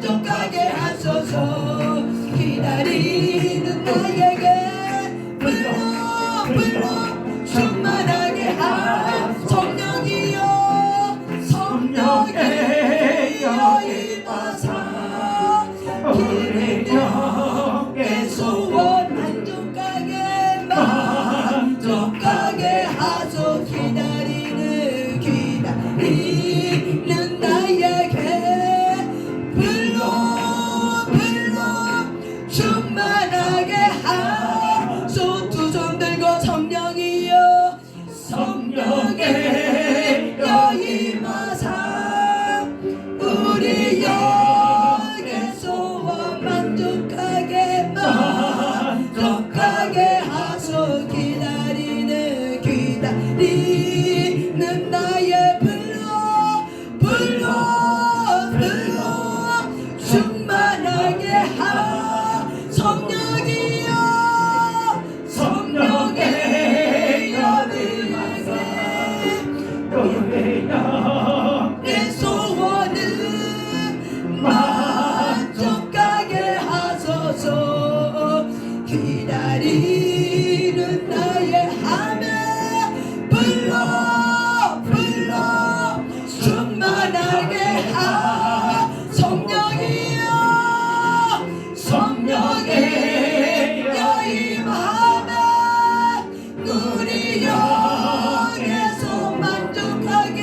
만족하게 하소서. 기다리는 나에게 불러 충만하게 성령이여 성령이여 임하사 기름 영의 소원 만족하게 하소. 기다리는 나에게 불러 충만하게 하소. 두 손 들고 성령이여 성령이여 임하사 우리 영의 소원 만족하게 하소. 기다리는 나의 불러 충만하게 성령이여 내 소원을 만족하게 하소서. 기다리는 나의 함에 불러 충만하게 성령이여 임하면 우리 영에서 만족하게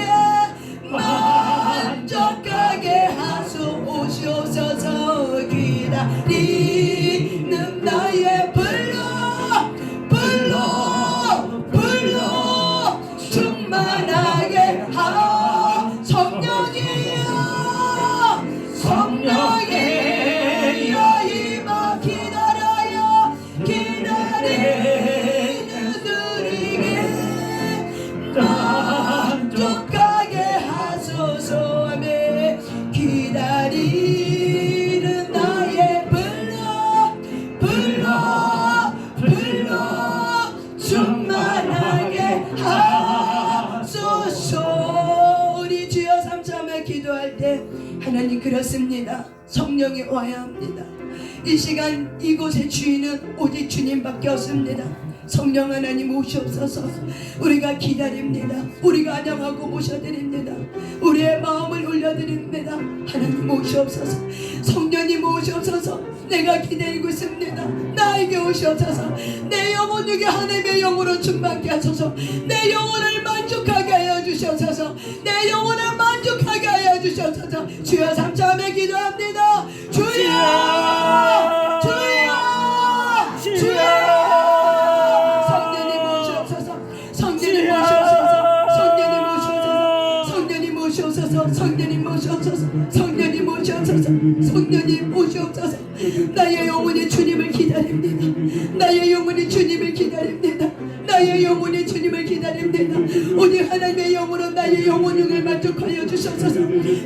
하소. 오시옵소서. 기다리는 나의 불러 충만하게 성령이여 임하. 기다리는 우리에게 만족하게 하소서. 아멘. 기다리는 나의 불러 충만하게 하소서. 우리 주여 삼참에 기도할 때 하나님 그렇습니다. 성령이 와야 합니다. 이 시간 이곳의 주인은 오직 주님밖에 없습니다. 성령 하나님 오시옵소서. 우리가 기다립니다. 우리가 안녕하고 모셔드립니다. 우리의 마음을 올려드립니다. 하나님 오시옵소서. 성령님 오시옵소서. 내가 기다리고 있습니다. 나에게 오시옵소서. 내 영혼 중에 하나님의 영으로 충만케 하소서. 내 영혼을 만족하게 하여 주시옵소서. 내 영혼을 만족하게 하여 주시옵소서. 주여 삼참에 기도합니다. 주여 성령님 오시옵소서. 성령님 오시옵소서. 나의 영혼이 주님을 기다립니다. 나의 영혼이 주님을 기다립니다. 오직 하나님의 영으로 나의 영혼을 만족하여 주셔서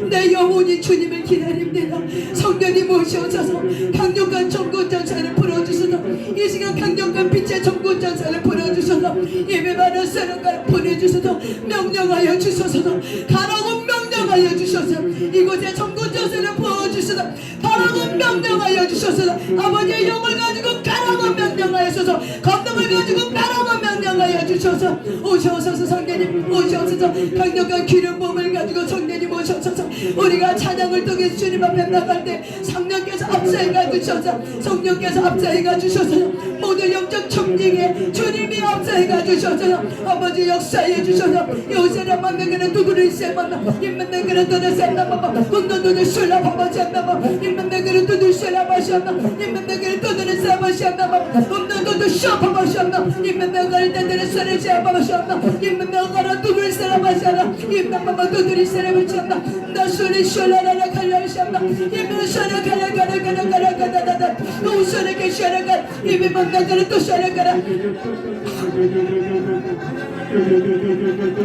내 영혼이 주님을 기다립니다. 성령님 오시옵소서. 강력한 전구전사를 풀어주셔서 이 시간 강력한 빛의 전구전사를 풀어주셔서 예배받은 사람을 보내주셔서 명령하여 주셔서 가라고 명령하여 주셔서 이곳에 전구전사를 부어주셔서 가라고 명령하여 주셔서 아버지의 영을 가지고 가라고 명령하여 주셔서 감동을 가지고 가라고 명령하여 주셔서 오셔서 성령님 오셔서 강력한 기름 부음을 가지고 성령님 오셔서 우리가 찬양을 통해 주님 앞에 나갈 때 성령께서 앞서가 주셔서 성령께서 앞서가 주셔서 모든 영적 청징에 주님이 앞서가 주셔서 아버지 역사해 주셔서 요새를 만나기는 누구를 세만나 임만나기는 너를 세나마마 군도도를 슐라바바시안나마 임만나기는 누구를 슐라바시안나 임만나기는 누구를 세바시안나마 군도도를 슈아바바시안나 임만나기는 누구를 슈아바바시안나 임만나기는 누구를 세라바시안나 임만나마 누구를 세라바시안나 나술이 슐라라라 갈라시안나 임만 슐라가라가라가라가라가라가라 노술에게 슐라가 임만 만나기는 또 슐라가라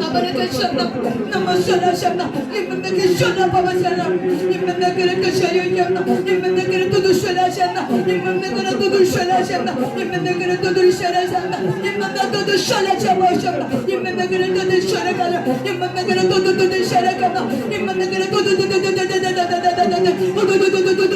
아버지가 셨나 너무 셨나 임만나게 셨나 바바셨나 임만나게 그 셔였나 임만나게 또도 셔라셨나 임만나게 또도 셔라셨나 임만나게 또도 셔라셨나 임만나게 또도 셔라셨나 임만나게 또도 셔라가나 임만나게 또도 셔라가나 임만나게 또도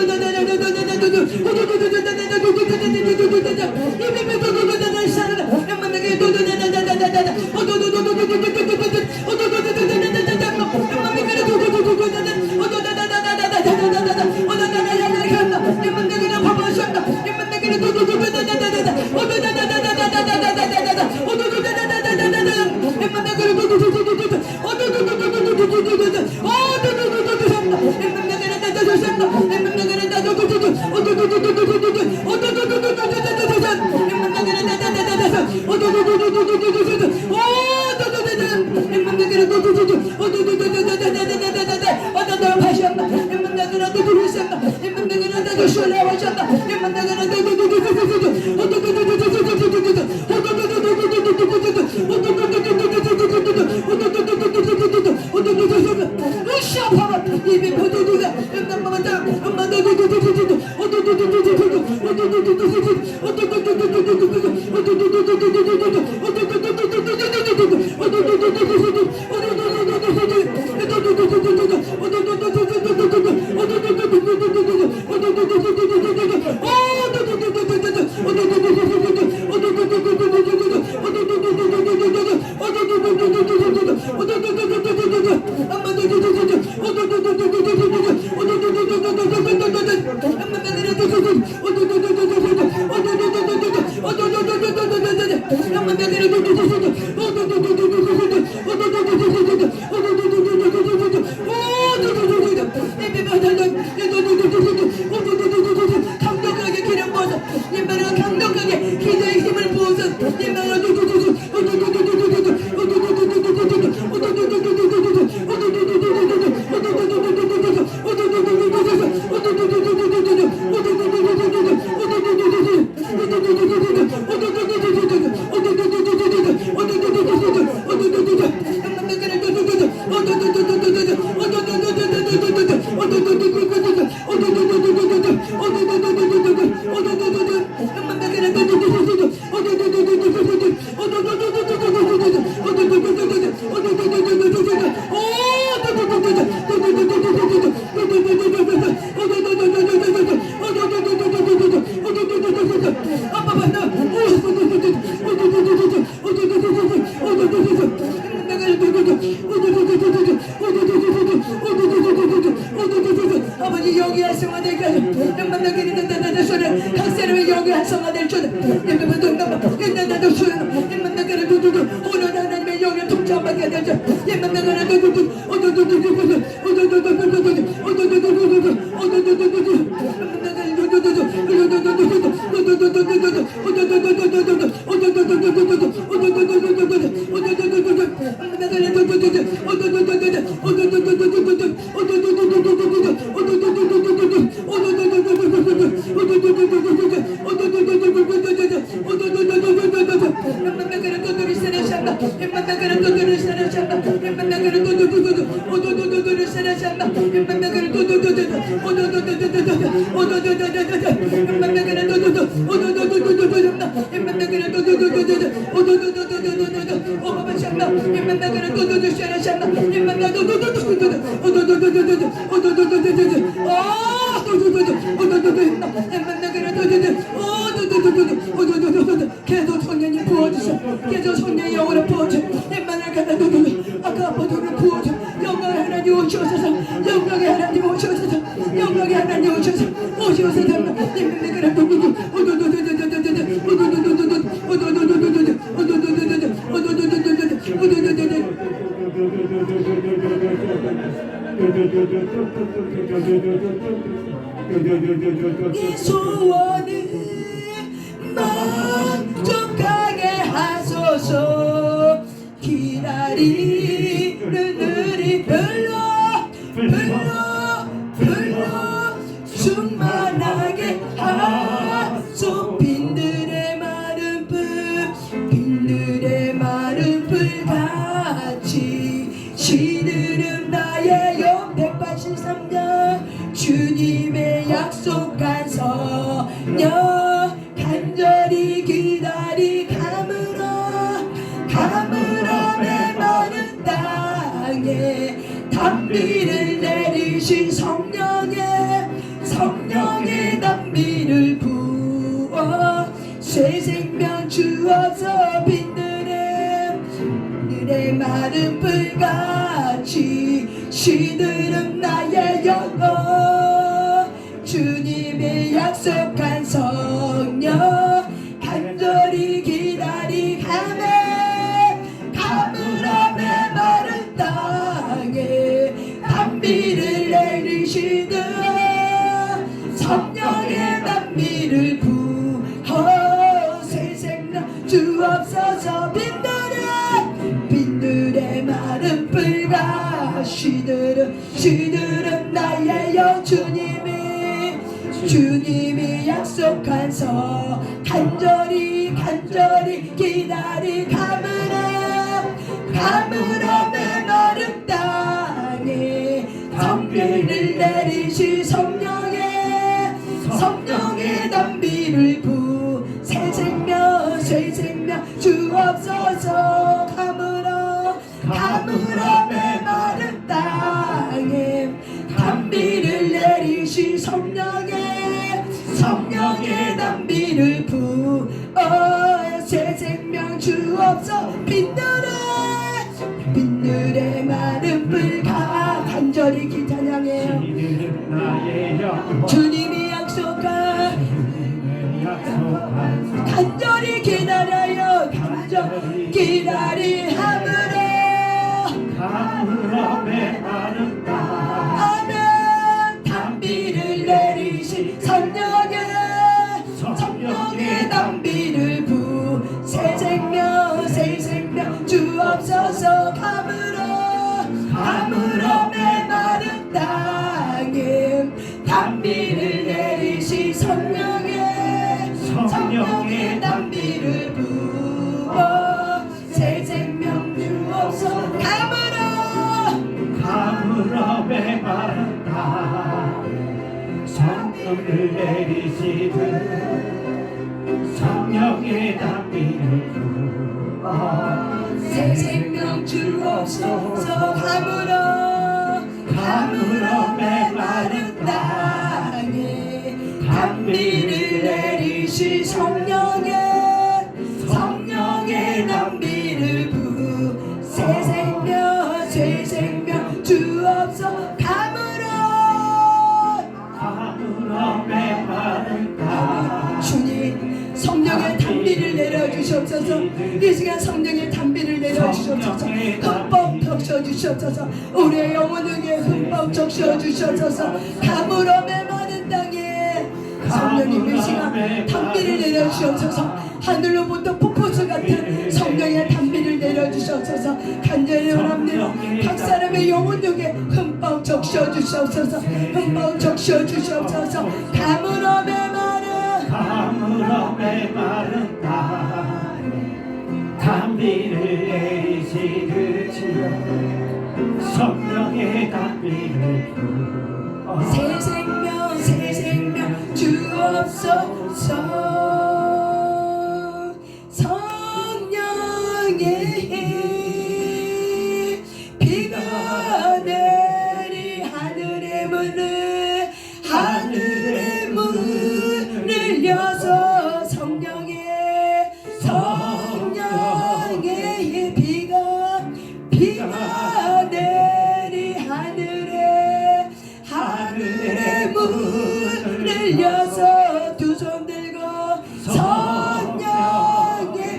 강력하게 기름 부어서 님들은 강력하게 기도의 힘을 부어서 아버지 영이 활성화되게 하소서. 각 사람의 영이 활성화될 줄 오늘 하나님의 영을 통치받게 되죠. 계속 성령님 부어주셔. 계속 성령의 영으로 부어줘. 내 갖다 아까 아빠들을 부어줘. 영광의 하나님 오셔서 영광의 하나님 오셔서 영광의 하나님 오셔서 이 소원을 만족하게 하소서. 기다리는 우리 불러 충만하게 하소. 빈들의 마른 불같이 시들은 나의 영 183년 주님의 약속한 성령 간절히 기다리 가물어 메마른 땅에 단비를 내리신 성령의 단비를 부어 새 생명 주어서 빈들의 마른 불같이 시들은 나의 영혼 주님의 약속한 성령 간절히 기다리 가물어 메마른 땅에 단비를 내리시는 성령의 단비를 부어 새 생명 주옵소서. 빈들의 마른 불과 시들은 나예요. 주님이 약속한서 간절히 기다리 가물어 메마른 땅에 성비를 내리시 성령의 담비를 부 새 생명 주옵소서. 가물어 메마른 땅에 담비를 내리시 성령의 담비를 부 새 생명 주옵소서. 빈들의 마른 불가 간절히 찬양해요. 주님이 약속한 간절히 기다려요. 기다리 가물어 메마른 땅 아멘. 담비를 내리시 성령의 담비를 부 새 생명 주옵소서. 가물어 메마른 땅에 담비를 내리시 성령의 담비를 부어 새 생명 주옵소서. 가물어 메마른 땅 성령을 내리시듯 성령의 담비를 부어 새 생명 주옵소서. 가물어 메마른 땅에 담비를 내리시 성령의 담비를 부 새 생명 주옵소서. 가물어 메마른 땅 주님 성령의 담비를 내려주시옵소서. 이 시간 성령의 담비를 내려주시옵소서. 흠뻑 적셔주시옵소서. 우리의 영혼 중에 흠뻑 적셔주시옵소서. 가물어 메마른 땅에 성령님 이 시간 담비를 내려주시옵소서. 하늘로부터 폭포수 같은 성령의 담비를 내려주시옵소서. 간절히 원합니다. 각 사람의 영혼 중에 흠뻑 적셔주시옵소서. 흠뻑 적셔주시옵소서. 가물어 메마른 땅 담비를 내리시듯이 성령의 담비를 부어 새 생명 주옵소서. 성령의 비가 내리 하늘의 문을 여서 성령의 비가 내리 하늘의 문을 여서 두 손 들고 성령의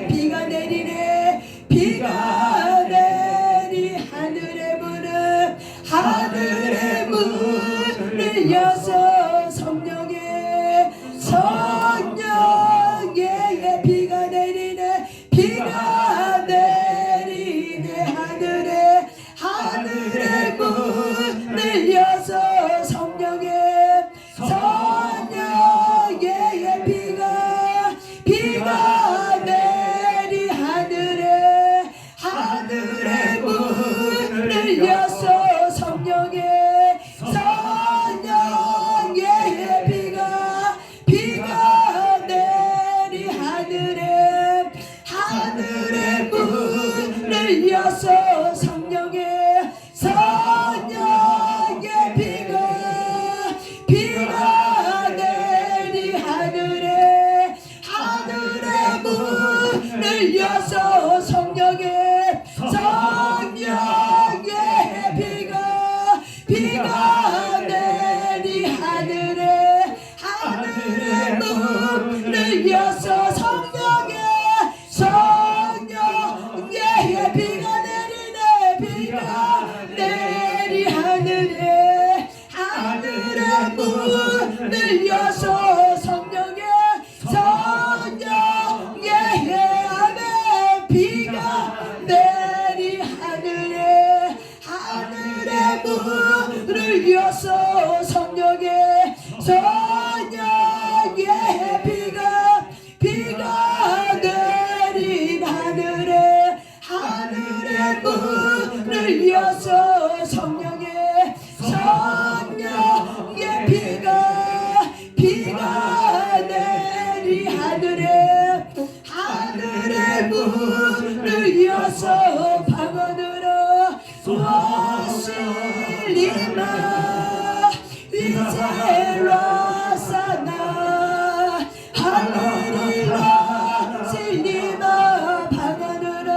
비가 내리네. 비가 내리 하늘의 문을 여서 성령의 비가 내리네. 비가 내리네. 하늘의 문을 여서 성령의 비가 내리 하늘의 문을 여서 성령의 비가 내리 하늘의 문을 여서 성령의 비가 내리 하늘의 문을 여서 성령의 비가 내리 하늘의 문을 여서 성령의 비가 내리네. 비가 내리 하늘의 문을 여서 성령의 아멘. 비가 내리 하늘의 문을 여서 성령의 비가 내린 하늘의 문을 여서 성령의 비가 내린 하늘의 문을 여서 방 안으로 와실리마 이제로 사나 할렐루야 실리마 방 안으로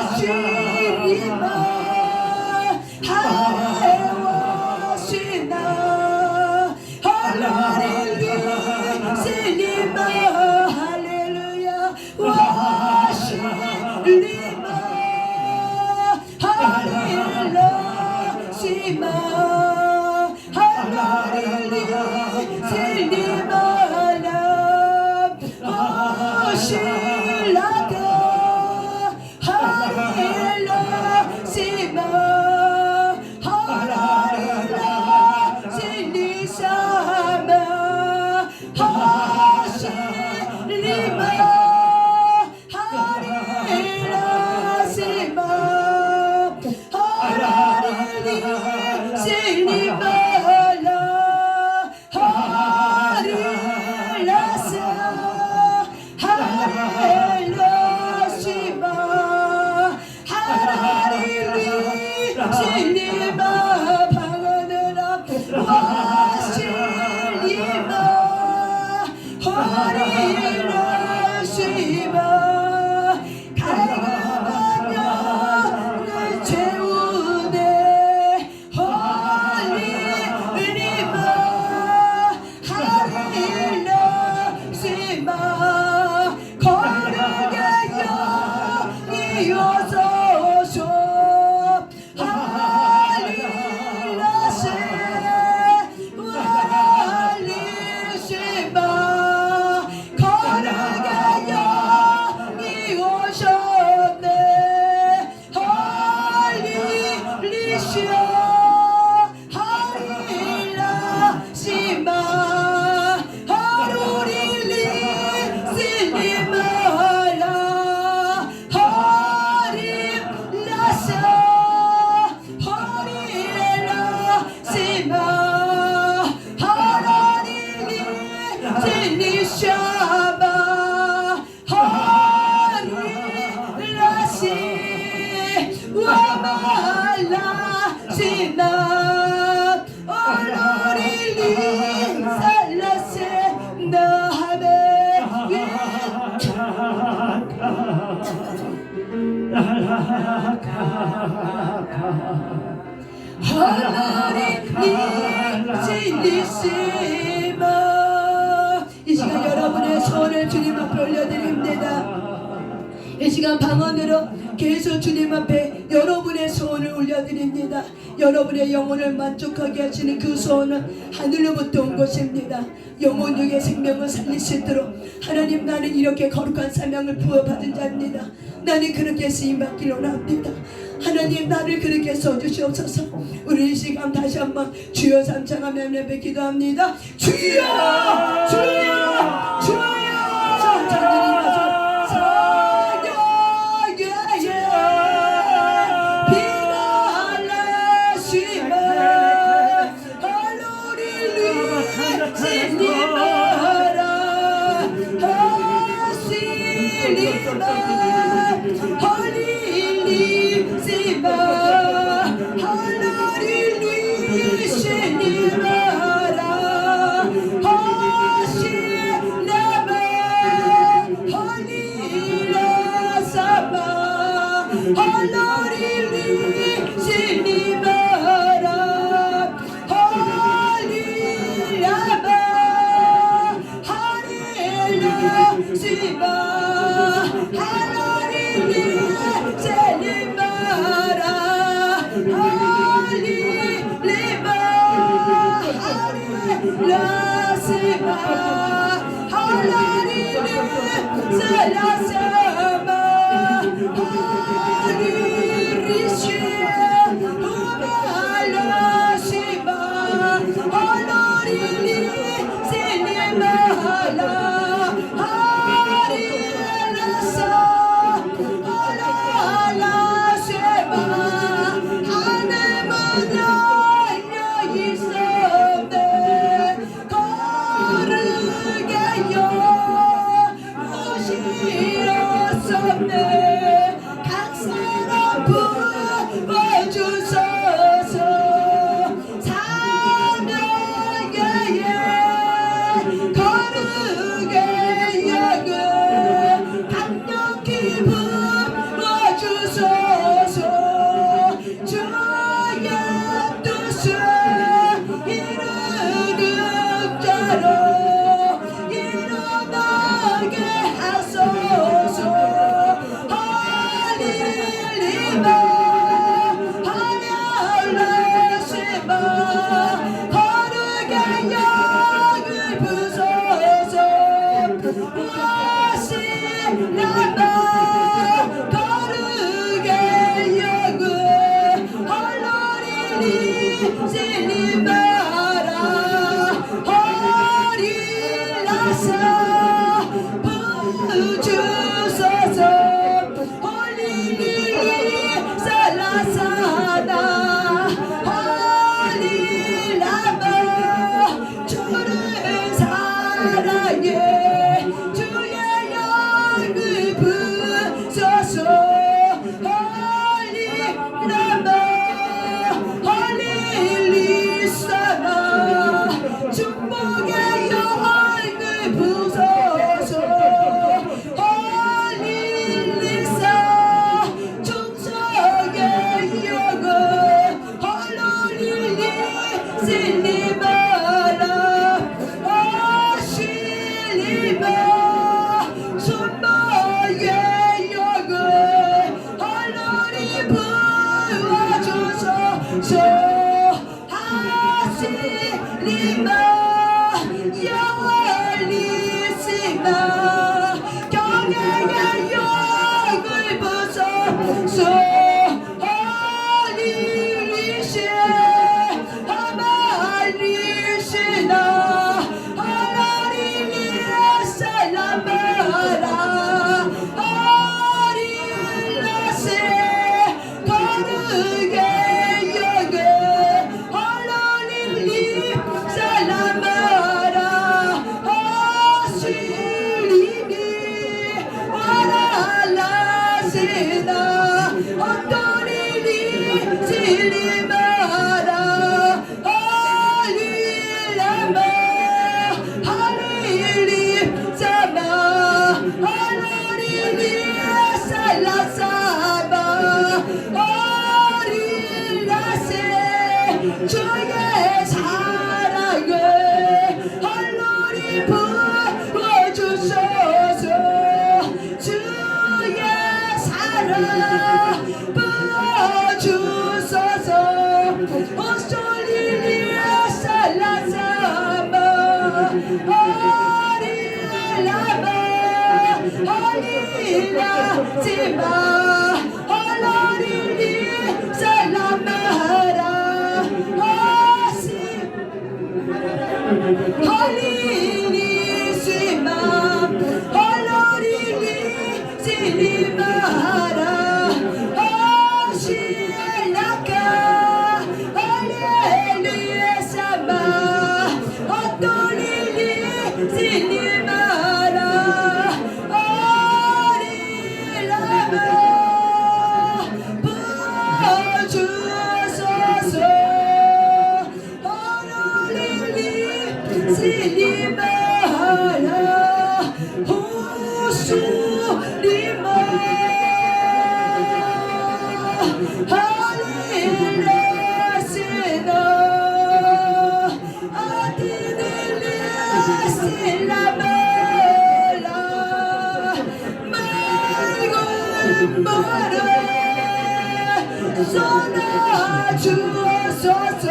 와실리마 하레와시나 할렐루야 실리마 할렐루야 와실리마 할렐루야 시마 할렐루야 실리마람 오실라가 할렐루야 시마 할렐루야 실리사마 하실리마 할렐루야 시마 할렐루야 실리마라 하릴라사 할렐루야 시마 할렐루야 실리마 방언을 앞 와실리마 하릴라야 시마 갈급한 영을 채우네 할렐루야 하릴라 시마 거룩의 영이 오소서 할렐루야 시마 거룩의 영이 오셨네 할렐루야 하릴라 시마 하루릴리 실리마라 하릴라사 하릴라 시마 하라릴리 실리샤마 하릴라시 와말라 시나 얼로릴리 살라세 나하메 하늘이 진리시마 이 시간 여러분의 손을 주님 앞에 올려드립니다. 이 시간 방언으로 계속 주님 앞에 여러분의 소원을 올려드립니다. 여러분의 영혼을 만족하게 하시는 그 소원은 하늘로부터 온 것입니다. 영혼 중에 생명을 살리시도록 하나님 나는 이렇게 거룩한 사명을 부여받은 자입니다. 나는 그렇게 쓰임받기를 원합니다. 하나님 나를 그렇게 써주시옵소서. 우리 이 시간 다시 한번 주여 삼창하며 예배 기도합니다. 주여 주여 주여 리마 영원히시마 경외의 욕을 부숴서 하리리시 하마리시나 하라리리아 살라마라 하릴라세 거룩의 영을 하라리리 살라마라 하실리미 와랄라시나 어떠리리 실리마라 할릴라마 할릴리 사마 할릴리 살라사마 할릴라세 주의 사랑을 할로리 부어주소서 주의 사랑 부어주소서 오솔리리아 살라사마 하릴라마 할릴라지마 할로리리 살라마라 하시 할리리시마 할로리리 실리마라 하실라카 할렐루야사마 어떠리리 실리마라 하릴라마 부어주소서 하늘리 실리마라 호수리마 할릴라시나 아디닐리아 실라마라 말고 말아 쏟아주소서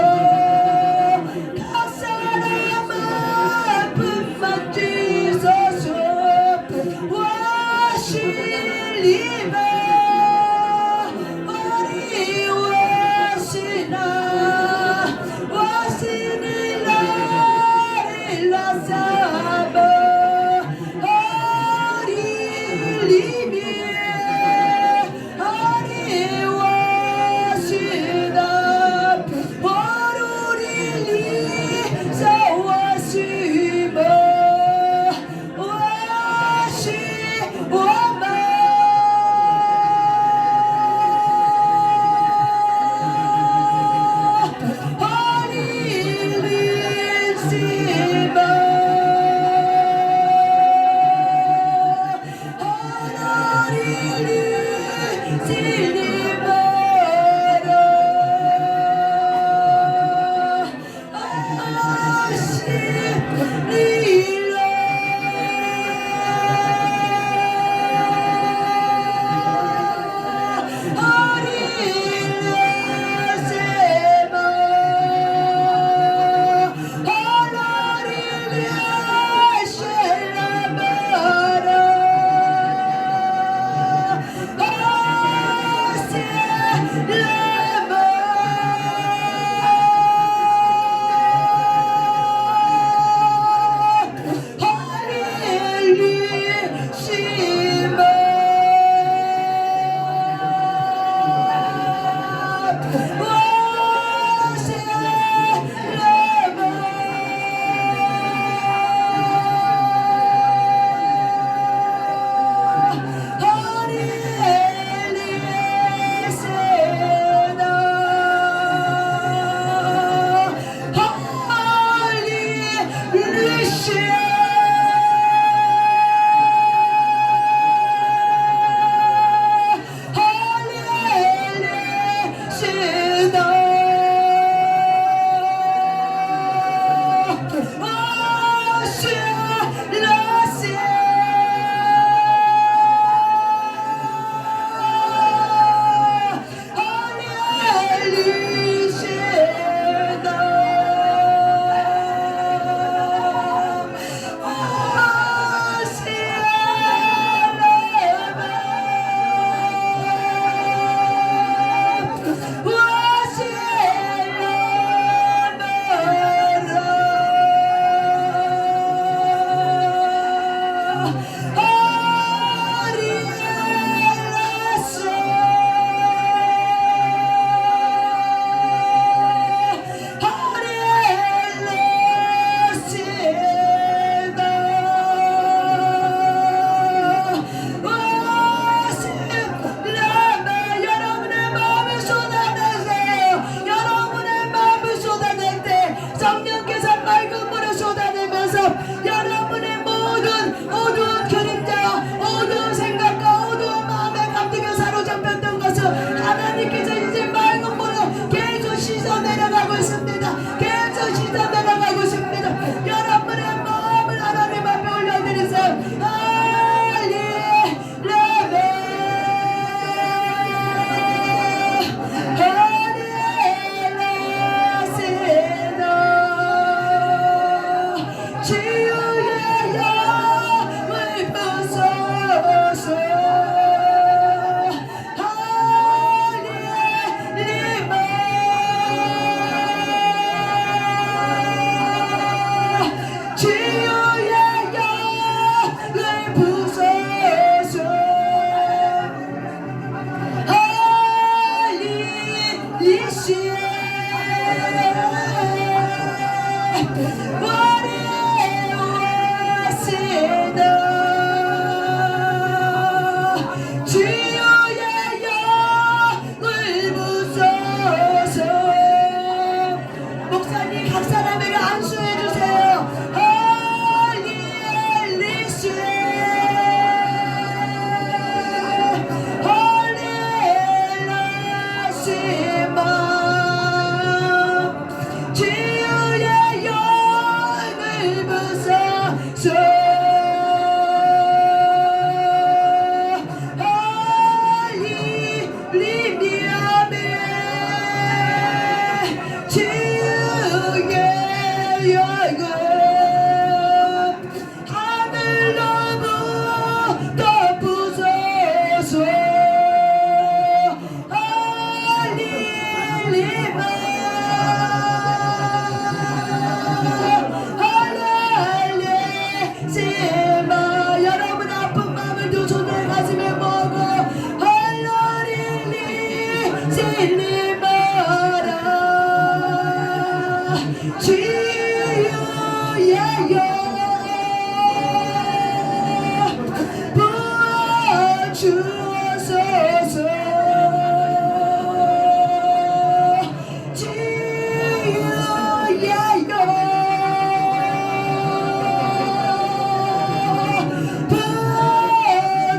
가사람 아픔 만지소서 와실리마 와리와시나 와시니라 릴라사바 하릴리미 하리와시나 하루리리 사와시마 와시 와마 하릴리시마 하라리리 실리마라 아시리라 하릴라세마 하라리리 셀라마라 하실라마 하늘로부터 부서서 할렐루야 할렐루야 여러분 아픈 마음을 두 손에 가슴에 먹어 할렐루야 신림하라 주여여 부어주소서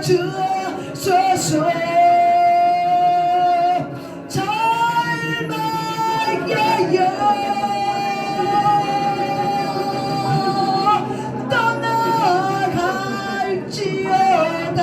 주소서 젊어여여 떠나갈지어다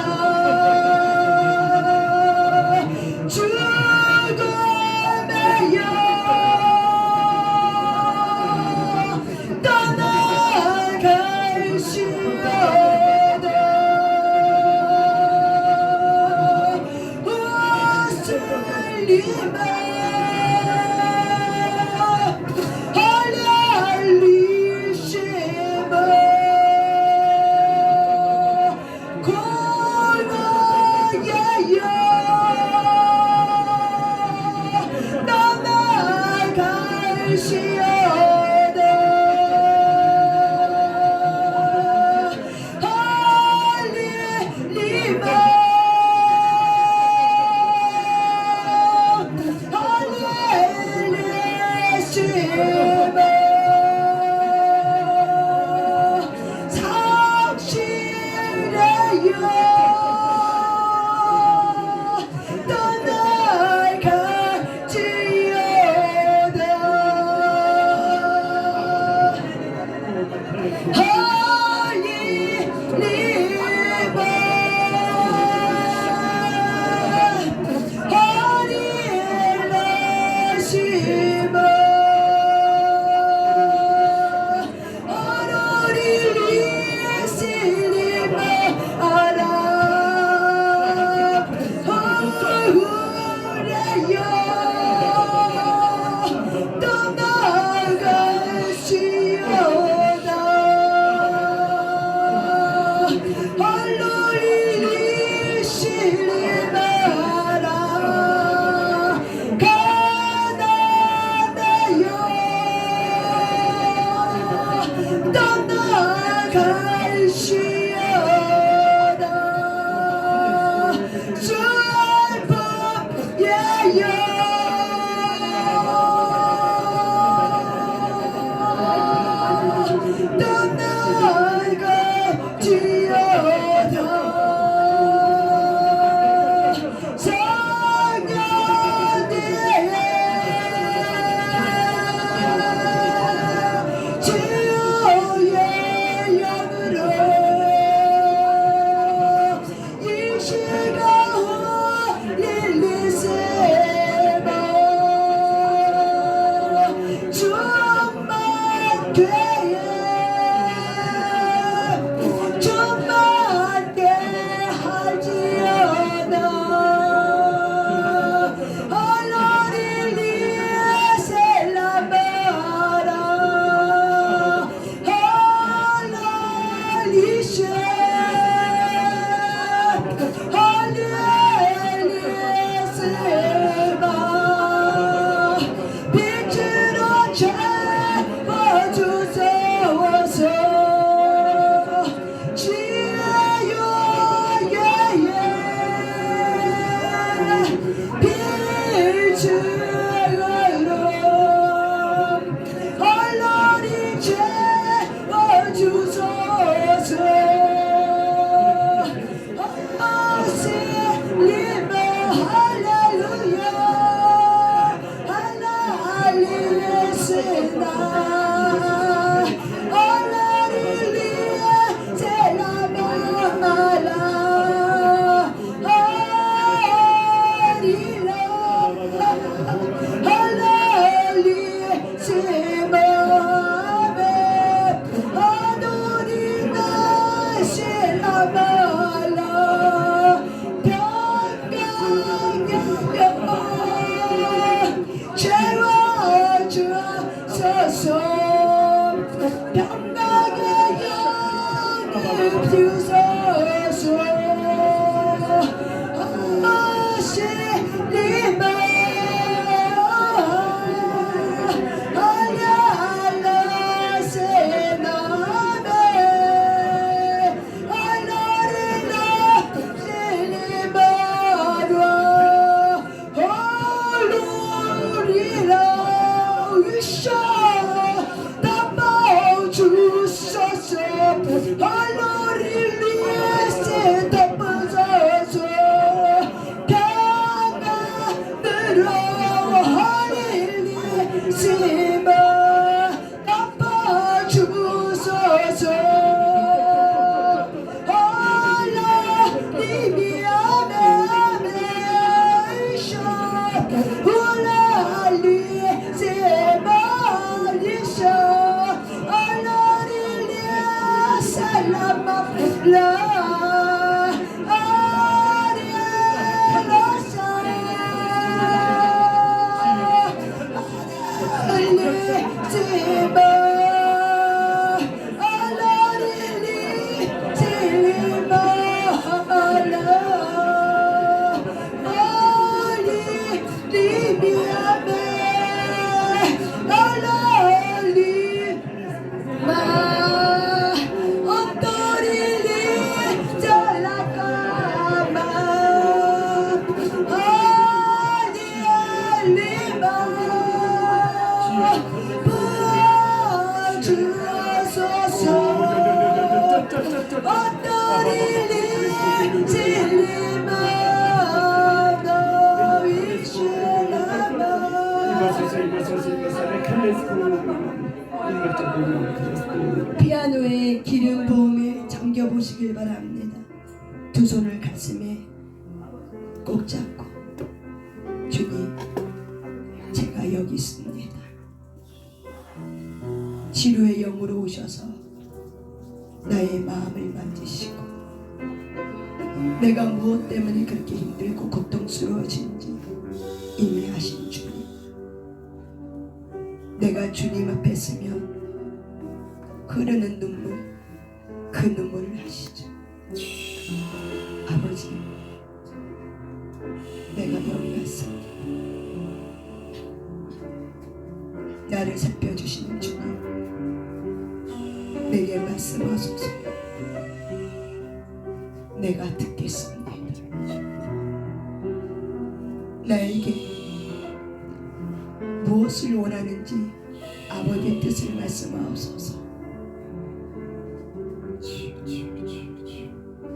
죽음에여 빛으로 채워주소서 평강의 영을 주소서. 하시리마 알라 세나메 알라리라 세리마라 홀로리라 위샤 담아 주소서. 홀로리리에세 담아서서 강가들어 하리리 시마 담아 주소서. 피아노의 기름 부음에 잠겨 보시길 바랍니다. 두 손을 가슴에 꼭 잡고, 주님, 제가 여기 있습니다. 치료의 영으로 오셔서 나의 마음을 만지시고, 내가 무엇 때문에 그렇게 힘들고 고통스러워진지 이미 아신 주님, 내가 주님 앞에 서면 흐르는 눈물, 그 눈물을 하시죠. 아버지, 내가 여기 왔습니다. 나를 살펴주시는 주님, 내게 말씀하소서. 내가 듣겠습니다. 나에게 무엇을 원하는지 아버지의 뜻을 말씀하옵소서.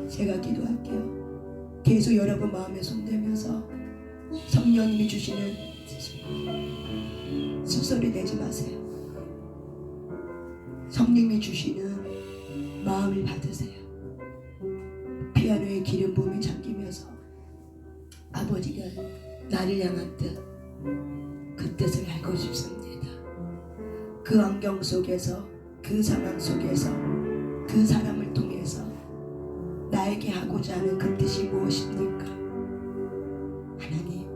제가 기도할게요. 계속 여러분 마음에 손대면서 성령님이 주시는 수소리 내지 마세요. 성령님이 주시는 마음을 받으세요. 피아노의 기름 부음에 잠기면서 아버지가 나를 향한 뜻, 그 뜻을 알고 싶습니다. 그 환경 속에서, 그 상황 속에서, 그 사람을 통해서 나에게 하고자 하는 그 뜻이 무엇입니까? 하나님,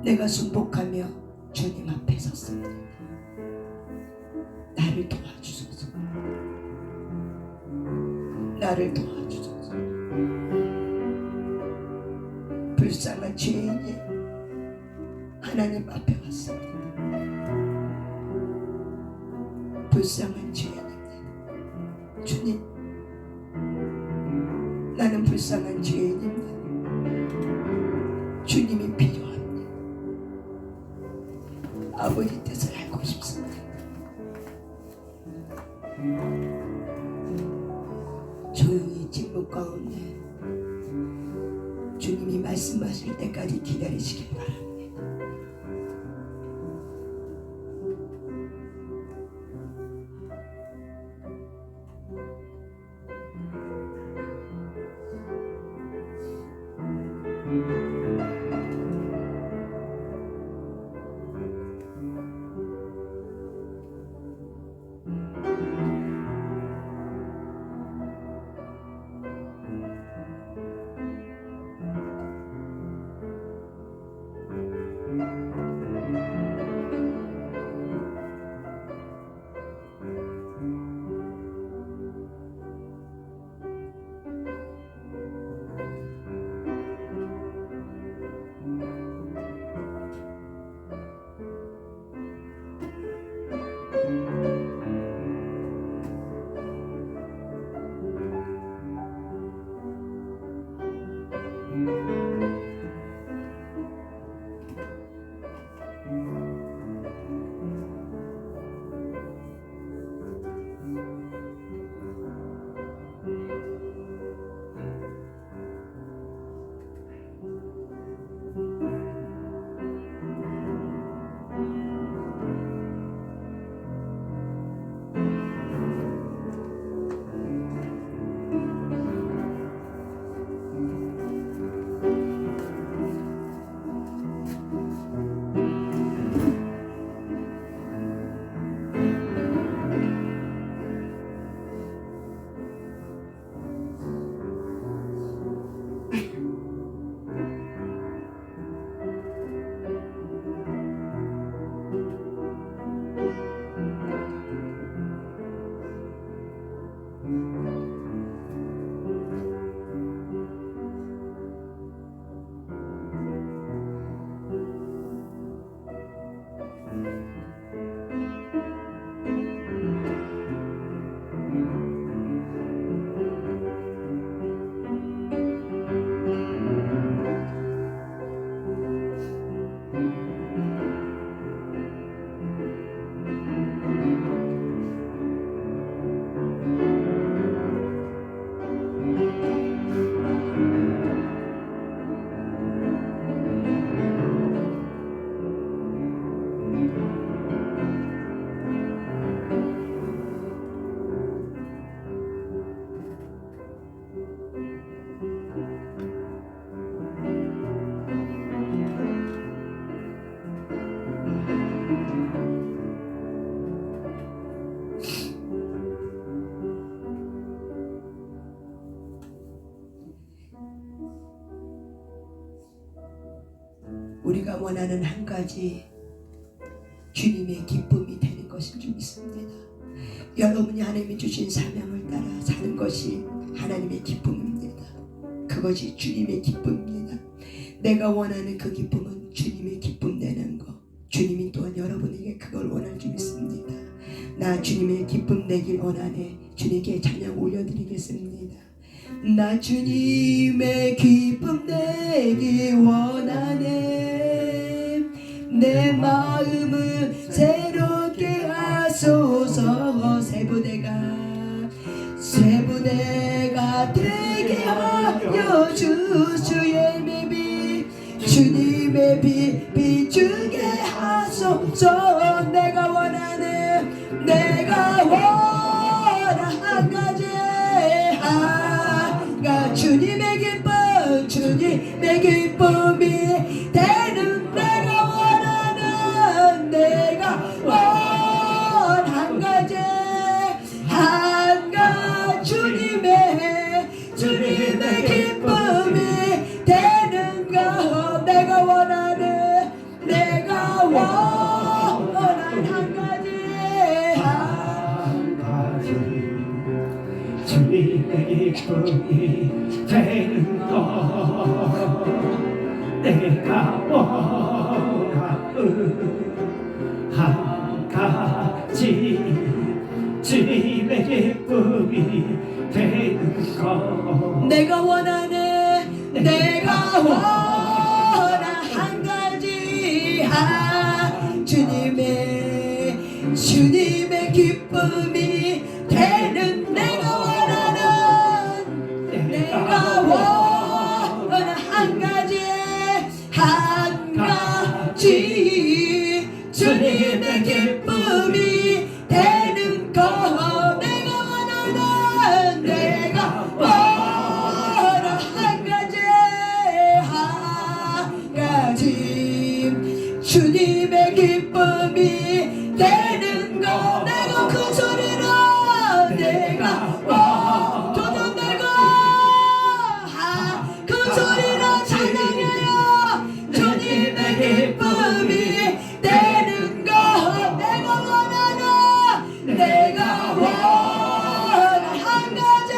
내가 순복하며 주님 앞에 섰습니다. 나를 도와주소서. 나를 도와주소서. 불쌍한 죄인이 하나님 앞에 왔습니다. 불쌍한 죄인입니다. 주님, 나는 불쌍한 죄인입니다. 주님이 필요합니다. 아버지 뜻을 알고 싶습니다. 조용히 침묵 가운데 주님이 말씀하실 때까지 기다리시길 바랍니다. 우리가 원하는 한 가지 주님의 기쁨이 되는 것을 좀 믿습니다. 여러분이 하나님이 주신 사명을 따라 사는 것이 하나님의 기쁨입니다. 그것이 주님의 기쁨입니다. 내가 원하는 그 기쁨은 주님의 기쁨 내는 것. 주님이 또한 여러분에게 그걸 원할 줄 믿습니다. 나 주님의 기쁨 내길 원하네. 주님께 찬양 올려드리겠습니다. 나 주님의 기쁨 내길 원하네. 내 마음을 새롭게 하소서. 세부대가 되게 하여 주의 맵이 주님의 빛 비추게 하소서. 내가 원하는 한 가지 주님의 기쁨이 되는 내가 원하는 한 가지 주님의 기쁨이 되는 것. 내가 원하는 한 가지 주님의 기쁨이 되는 것. 내가 원하는 한 가지 주님의 기쁨이 되는 것. 내가 원하는 한 가지 주님의 기쁨이 되는 내가 원하는 한 가지 주님의 기쁨이 되는 것. 내가 원하는 한 가지 주님의 기쁨이 되는 것. 내가 큰 소리로 도전 내고 큰 소리로 찬양해요. 주님의 기쁨이 되는 것. 내가 원하는 한 가지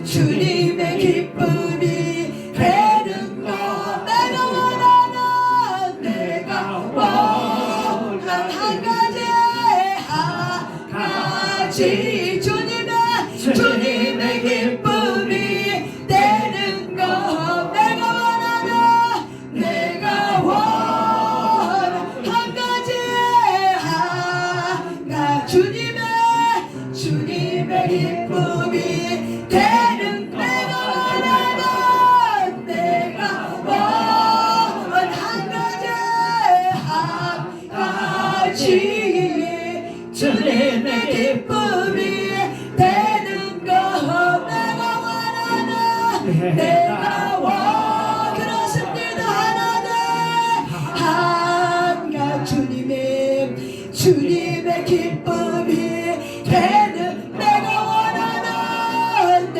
주님의 기쁨이 되는 것. 내가 원하는 한 가지 주님의 기쁨이 되는 것. 내가 원하는 한 가지 주님의 기쁨이 되는 내가 원하는 한 가지 주님의 기쁨이 되는 것. 내가 원하는 그렇습니다. 하나님 한 가지 주님의 기쁨이 되는 내가 원하는 한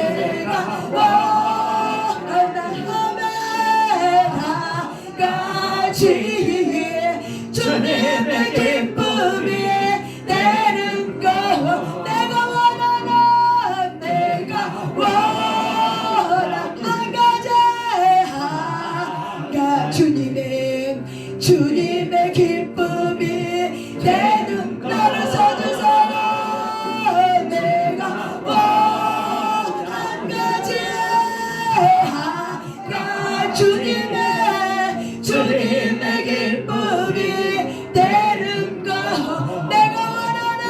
가지 주님의 기쁨이 되는 것. 내가 원하는 한 가지 주님의 기쁨이 되는 나를 서주세요. 내가 한 가지 주님의 기쁨이 되는 것. 내가 원하는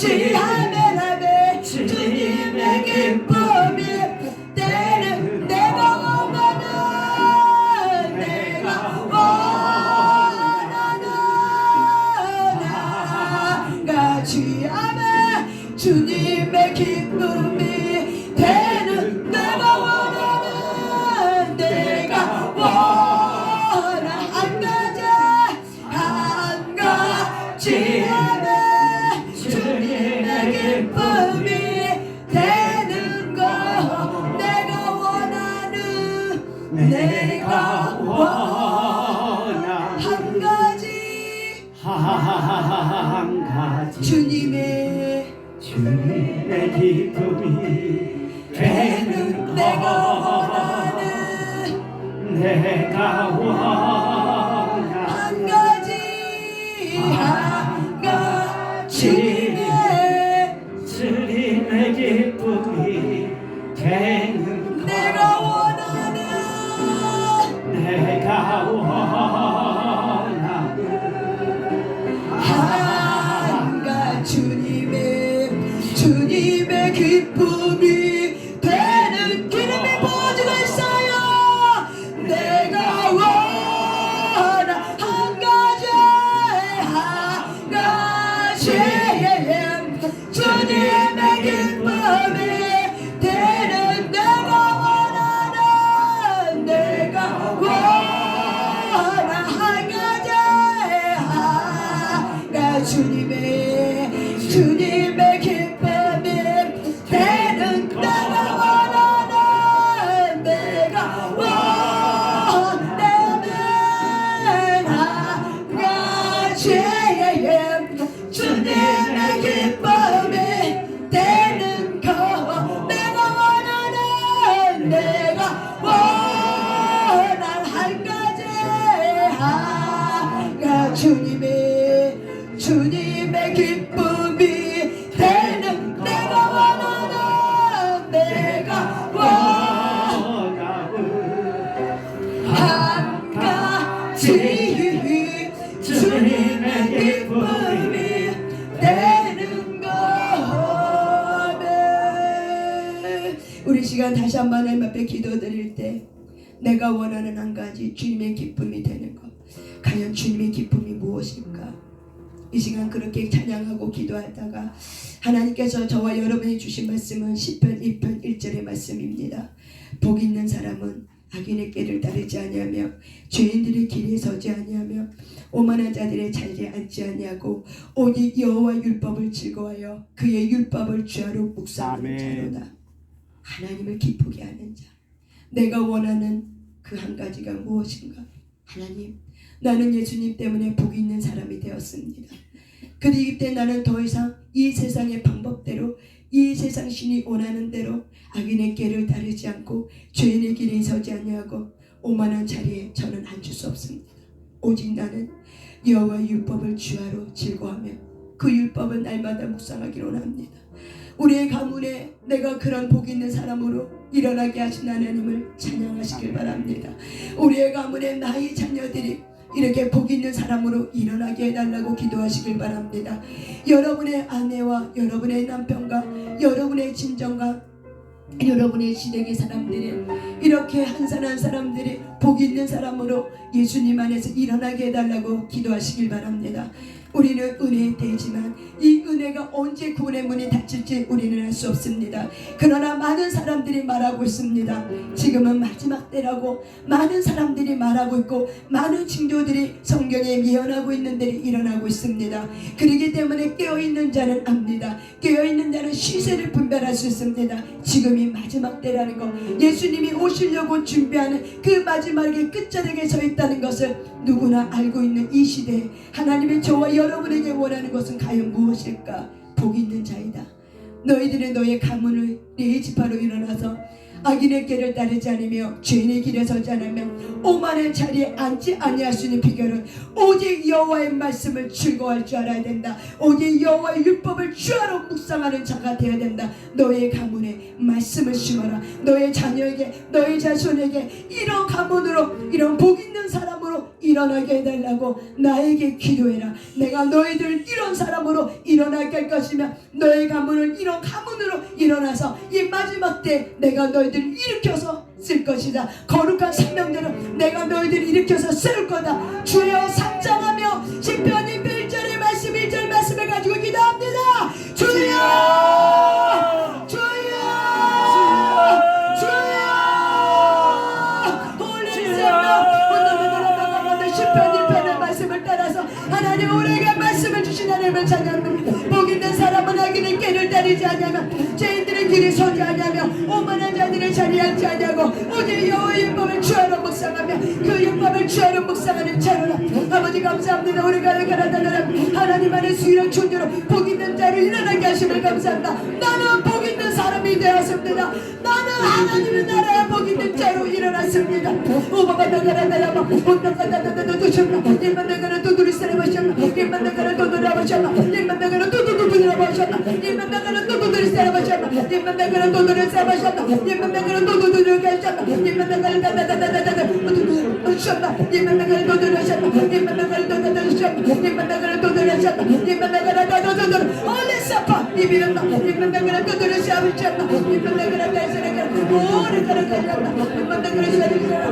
지하메라메 주님의 기쁨이 때는 내가 원하는 지하메 주님의 기쁨이 되는 내가 원하는 한 가지 하네 주님의 기쁨이 되는 거 내가 원하는 한 가지 주님의 기쁨이 되는 내가 원하는 한 가지 주님의 기쁨이 되는 내가 원하는 한가 주님의 기쁨이 되는 기름이 부어지고 있어요. 내가 원하는 한 가지 주님의 기쁨이 되는 내가 원하는 한 가지 주님의 기쁨이 되는 내가 원하는 한 가지 주님의 기쁨이 되는 거 내가 원하는 한 가지 주님의 기쁨이 되는 내가 원하는 한 가지 주님의 기쁨이 되는 거. 우리 시간 다시 한번 하나님 앞에 기도드릴 때 내가 원하는 한 가지 주님의 기쁨이 되는 것. 과연 주님의 기쁨이 무엇일까? 이 시간 그렇게 찬양하고 기도하다가 하나님께서 저와 여러분이 주신 말씀은 시편 2편 1절의 말씀입니다. 복 있는 사람은 악인의 길을 따르지 아니하며 죄인들의 길에 서지 아니하며 오만한 자들의 자리에 앉지 아니하고 오직 여호와 율법을 즐거워하여 그의 율법을 주야로 묵상하는 자로다. 하나님을 기쁘게 하는 자. 내가 원하는 그 한 가지가 무엇인가? 하나님, 나는 예수님 때문에 복 있는 사람이 되었습니다. 그러기 때문에 나는 더 이상 이 세상의 방법대로 이 세상 신이 원하는 대로 악인의 길을 따르지 않고 죄인의 길에 서지 아니하고 오만한 자리에 저는 앉을 수 없습니다. 오직 나는 여호와 율법을 주야로 즐거워하며 그 율법은 날마다 묵상하기로 합니다. 우리의 가문에 내가 그런 복 있는 사람으로 일어나게 하신 하나님을 찬양하시길 바랍니다. 우리의 가문에 나의 자녀들이 이렇게 복 있는 사람으로 일어나게 해달라고 기도하시길 바랍니다. 여러분의 아내와 여러분의 남편과 여러분의 친정과 여러분의 시댁의 사람들이 이렇게 한 사람 한 사람들이 복 있는 사람으로 예수님 안에서 일어나게 해달라고 기도하시길 바랍니다. 우리는 은혜에 대지만 이 은혜가 언제 구원의 문이 닫힐지 우리는 알 수 없습니다. 그러나 많은 사람들이 말하고 있습니다. 지금은 마지막 때라고 많은 사람들이 말하고 있고 많은 징조들이 성경에 예언하고 있는 데이 일어나고 있습니다. 그렇기 때문에 깨어있는 자는 압니다. 깨어있는 자는 시세를 분별할 수 있습니다. 지금이 마지막 때라는 것, 예수님이 오시려고 준비하는 그 마지막의 끝자락에 서 있다는 것을 누구나 알고 있는 이 시대에 하나님의 저와 여러분에게 원하는 것은 과연 무엇일까? 복 있는 자이다. 너희들은 너의 가문을 네 지파로 일어나서 악인의 길을 따르지 않으며 죄인의 길에 서지 않으며 오만한 자리에 앉지 아니할 수 있는 비결은 오직 여호와의 말씀을 즐거워할 줄 알아야 된다. 오직 여호와의 율법을 주하로 묵상하는 자가 되어야 된다. 너의 가문에 말씀을 심어라. 너의 자녀에게 너의 자손에게 이런 가문으로 이런 복 있는 사람으로 일어나게 해달라고 나에게 기도해라. 내가 너희들을 이런 사람으로 일어나게 할 것이며 너의 가문을 이런 가문으로 일어나서 이 마지막 때 내가 너희들을 일으켜서 쓸 것이다. 거룩한 생명대로 내가 너희들을 일으켜서 쓸 거다. 주여 상장하며 시편 1절의 말씀 1절 말씀을 가지고 기도합니다. 주여 주여 주여 시편 1편의 말씀을 따라서 하나님 우리에게 말씀을 주신 하나님을 찬양합니다. 복 있는 사람은 악인의 길을 따르지 아니하며 죄인들의 길에 서지 아니하며 오만한 자들의 자리에 앉지 아니하고 오직 여호와의 율법을 주하로 묵상하며 그 율법을 주하로 묵상하는 자로라. 아버지 감사합니다. 우리가 가라다라라 하나님 안에 수일한 존재로 복 있는 자로 일어나게 하심을 감사합니다. 나는 복 있는 사람이 되었습니다. 나는 하나님의 나라에 복 있는 자로 일어났습니다. 오바바다가라다라바 온다가다다다다 두셨나 일만다가라 두두리스라바셨나 일만다가라 두두라바셨나 일만다가라 두두두두라바셨나 일만다가라 두두두리스라바셨나 일만다가라 두두리스라바셨나 일만다가라 두두두리스라바셨나 일만다가라 다다다다다다 두두두셨나 일만다가라 두두라셨나 일만다가라 두두두셨나 일만다가라 두두라셨나 일만다가라 다다다다 올레사파 이비렸나 일만다가라 두두리스라바셨나 일만다가라 다이스라가 오레가라가렸나 일만다가라 샤리스라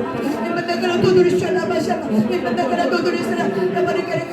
일만다가라 두두리스라바셨나 일만다가라 두두리스라 나바리가라가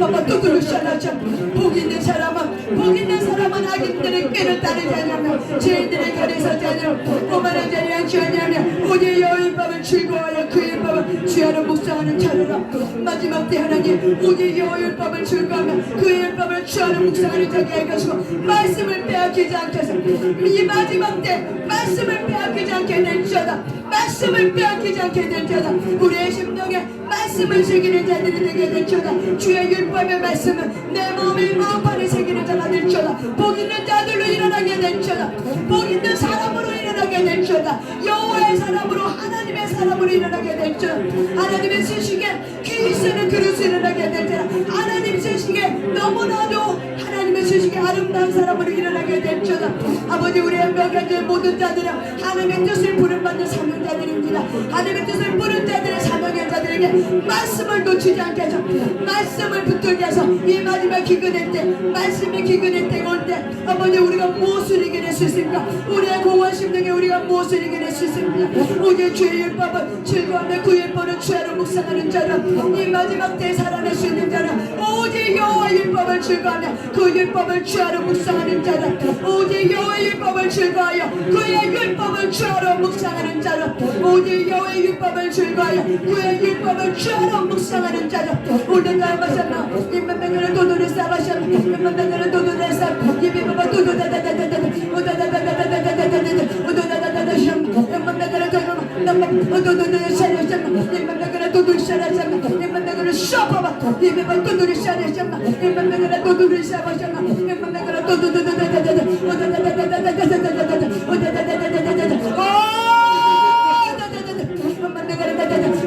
아빠 두두리스라자 복 있는 사람은 악인들의 꾀를 따르지 않으며 죄인들의 결에 서지 않으며 오만한 자리에 앉지 않으며 오직 여호와의 율법을 즐거워하여 그 율법을 주야로 묵상하는 자로라. 마지막 때 하나님 오직 여호와의 율법을 즐거워하며 그 율법을 주야로 묵상하는 자게 할 것이고 말씀을 빼앗기지 않게 하소서. 이 마지막 때 말씀을 빼앗기지 않게 될지어다. 말씀을 빼앗기지 않게 될지어다. 우리의 심령에 말씀을 새기는 자들이 되게 될지어다. 주의 율법의 말씀은 내 몸의 마음판에 새기는 자가 될지어다. 복 있는 자들로 일어나게 될지어다. 복 있는 사람으로 일어나게 될지어다. 여호와의 사람으로 하나님의 사람으로 일어나게 될지어다. 하나님의 쓰시기에 귀 쓰는 그릇으로 일어나게 될지어다. 하나님 쓰시기에 너무나도 하나님의 쓰시기에 아름다운 사람으로 일어나게 될지어다. 아버지 우리의 명예된 모든 자들은 하나님의 뜻을 부름받는 사명자들입니다. 하나님의 뜻을 부른 자들의 사명의 자들에게 말씀을 놓치지 않게 하셔. 말씀을 붙들게 해서 이 마지막 기근의 때 말씀의 기근의 때가 올 때 아버지 우리가 무엇을 이겨낼 수 있습니까? 우리의 공허한 심령에 우리가 무엇을 이겨낼 수 있습니까? 오직 주의 율법은 즐거워하며 그 율법을 주야로 묵상하는 자라. 이 마지막 때에 살아낼 수 있는 자라. 오직 여호와의 율법을 즐거워하며 그 율법을 주야로 묵상하는 자라. 오직 여호와의 율법을 즐거워하여 그의 율법을 주야로 묵상하는 자라. 오직 여호와의 율법을 즐거워하여 그의 율법을 주야로 묵상하는 자라. 오늘날 마셨나 임만당을 도도를 싸마셨나 임만당을 도도를 싸 이비바바 도도다다다다다 오다다다다다다다다다 오다다다다다 임만당을 도도 오도도도를 샤려셨나 임만당을 도도를 샤려셨나 임만당을 샤파바 이비바 도도를 샤려셨나 임만당을 도도를 샤마셨나 임만당을 도도도도다다다다 오다다다다다다다다다 오다다다다다다다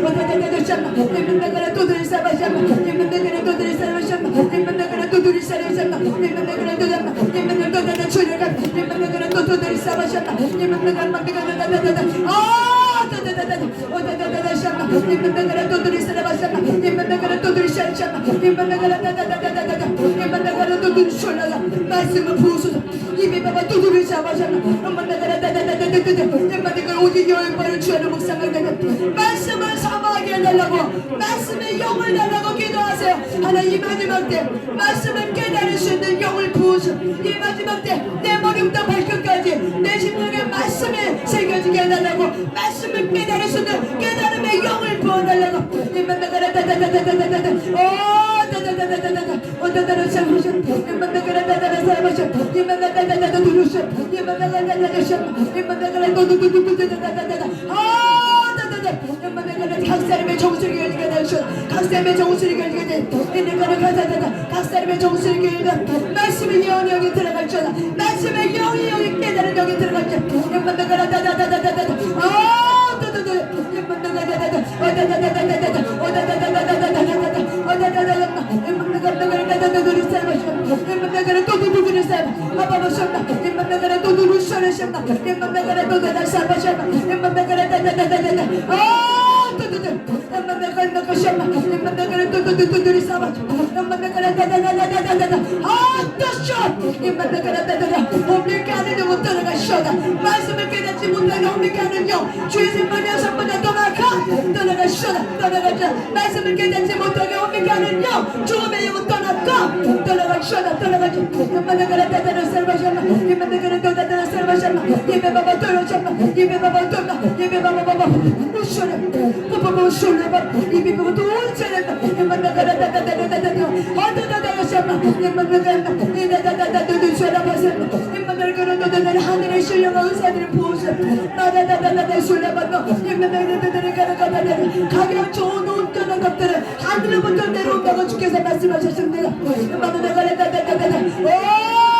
임만당을 도도를 싸마셨나 임만당을 도도를 싸마셨나 임만당을 도도를 샤려셨나 임만당을 도도나 임만당을 도도나 출혈가 임만당을 도도를 싸마셨나 임만당을 만당을 아 다다다다 오다다다다 샤나 임만당을 도도를 싸마셨나 임만당을 도도를 샤려셨나 임만당을 다다다다다다 임만당을 도도를 샤려라 말씀을 부으소서 이비바바 도도를 싸마셨나 임만당을 다다다다다다 임만당을 오직 여호와의 주야로 묵상하는 말씀을 사모하게 해달라고 말씀의 영을 달라고 기도하세요. 하나님 이 마지막 때 말씀을 깨달을 수 있는 영을 부으시오. 이 마지막 때 내 머리부터 발끝까지 내 심령에 말씀이 새겨지게 해달라고 말씀을 깨달을 수 있는 깨달음의 영을 부어달라고 임만다가라 다다다다다다다 오 다다다다다다다 오다다라 샤무셔 임만다가라 다다라 샤무셔 임만다다다다다 누르셔 임만다가라 다다다셔 임만다가라 도도도도도다다다다 아 다다다 임만다가라 각 사람의 정수를 열리게 되시오. 각 사람의 정수를 열리게 되 있는 거를 가사되다. 각 사람의 정수를 열리게 말씀의 영이 여기 들어갈지어다. 말씀의 영이 여기 깨달은 여기 들어갈지어다. 연만나가라 다다다다다다. 말씀을 깨닫지 못하는 홈리카는 영 주의심만 여성보다 떠나가시오다. 말씀을 깨닫지 못하게 홈리카는 영 죽음의 영은 떠났고 떠나가시오다. 연만나가라 다다라 살바시오다. 연만나가라 다다라 살바시오다. 예배바바 떠나셨다. 예배바바 떠나 예배바바바바 우쇼라 바바바 우쇼라 예배바바 돌차란다. 연만나가라 다다다다다다 어다다다다시오다. 연만나가라 다다다다다다 쇠라바시오다. 연만나가라 다다다다 하늘의 신령과 의사들을 보호시오. 나다다다다다 쇠라바바 연만나가라 가라가다다 가격 좋은 옷 떠난 것들은 하늘로부터 내려온다고 주께서 말씀하셨습니다. 연만나가라 다다다다다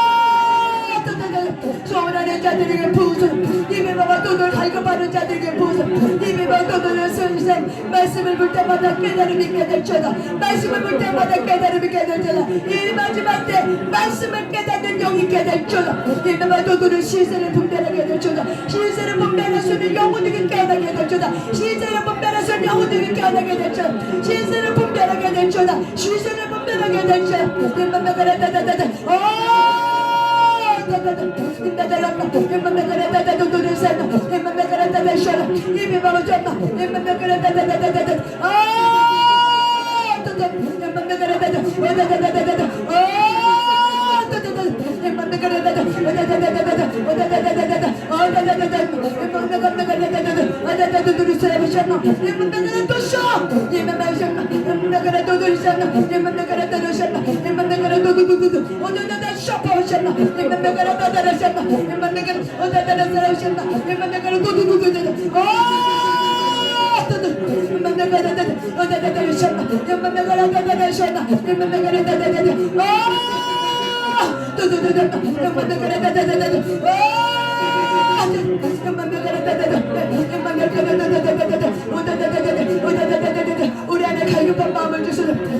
소원하는 자들에게 부으소. 예배바바 또들 갈급하는 자들에게 부으소. 예배바바 또들의 선생 말씀을 볼 때마다 깨달음이 있게 될지어다. 말씀을 볼 때마다 깨달음이 있게 될지어다. 이 마지막 때 말씀을 깨닫는 영이 있게 될지어다. 예배바바 또들의 시세를 분별하게 될지어다. 시세를 분별해서는 영혼에게 깨닫게 될지어다. 시세를 분별해서는 영혼에게 깨닫게 될지어다. 시세를 분별하게 될지어다. 시세를 분별하게 될지어다. 예배바바 다다다다 우리 안에 갈급한 마음을 주시는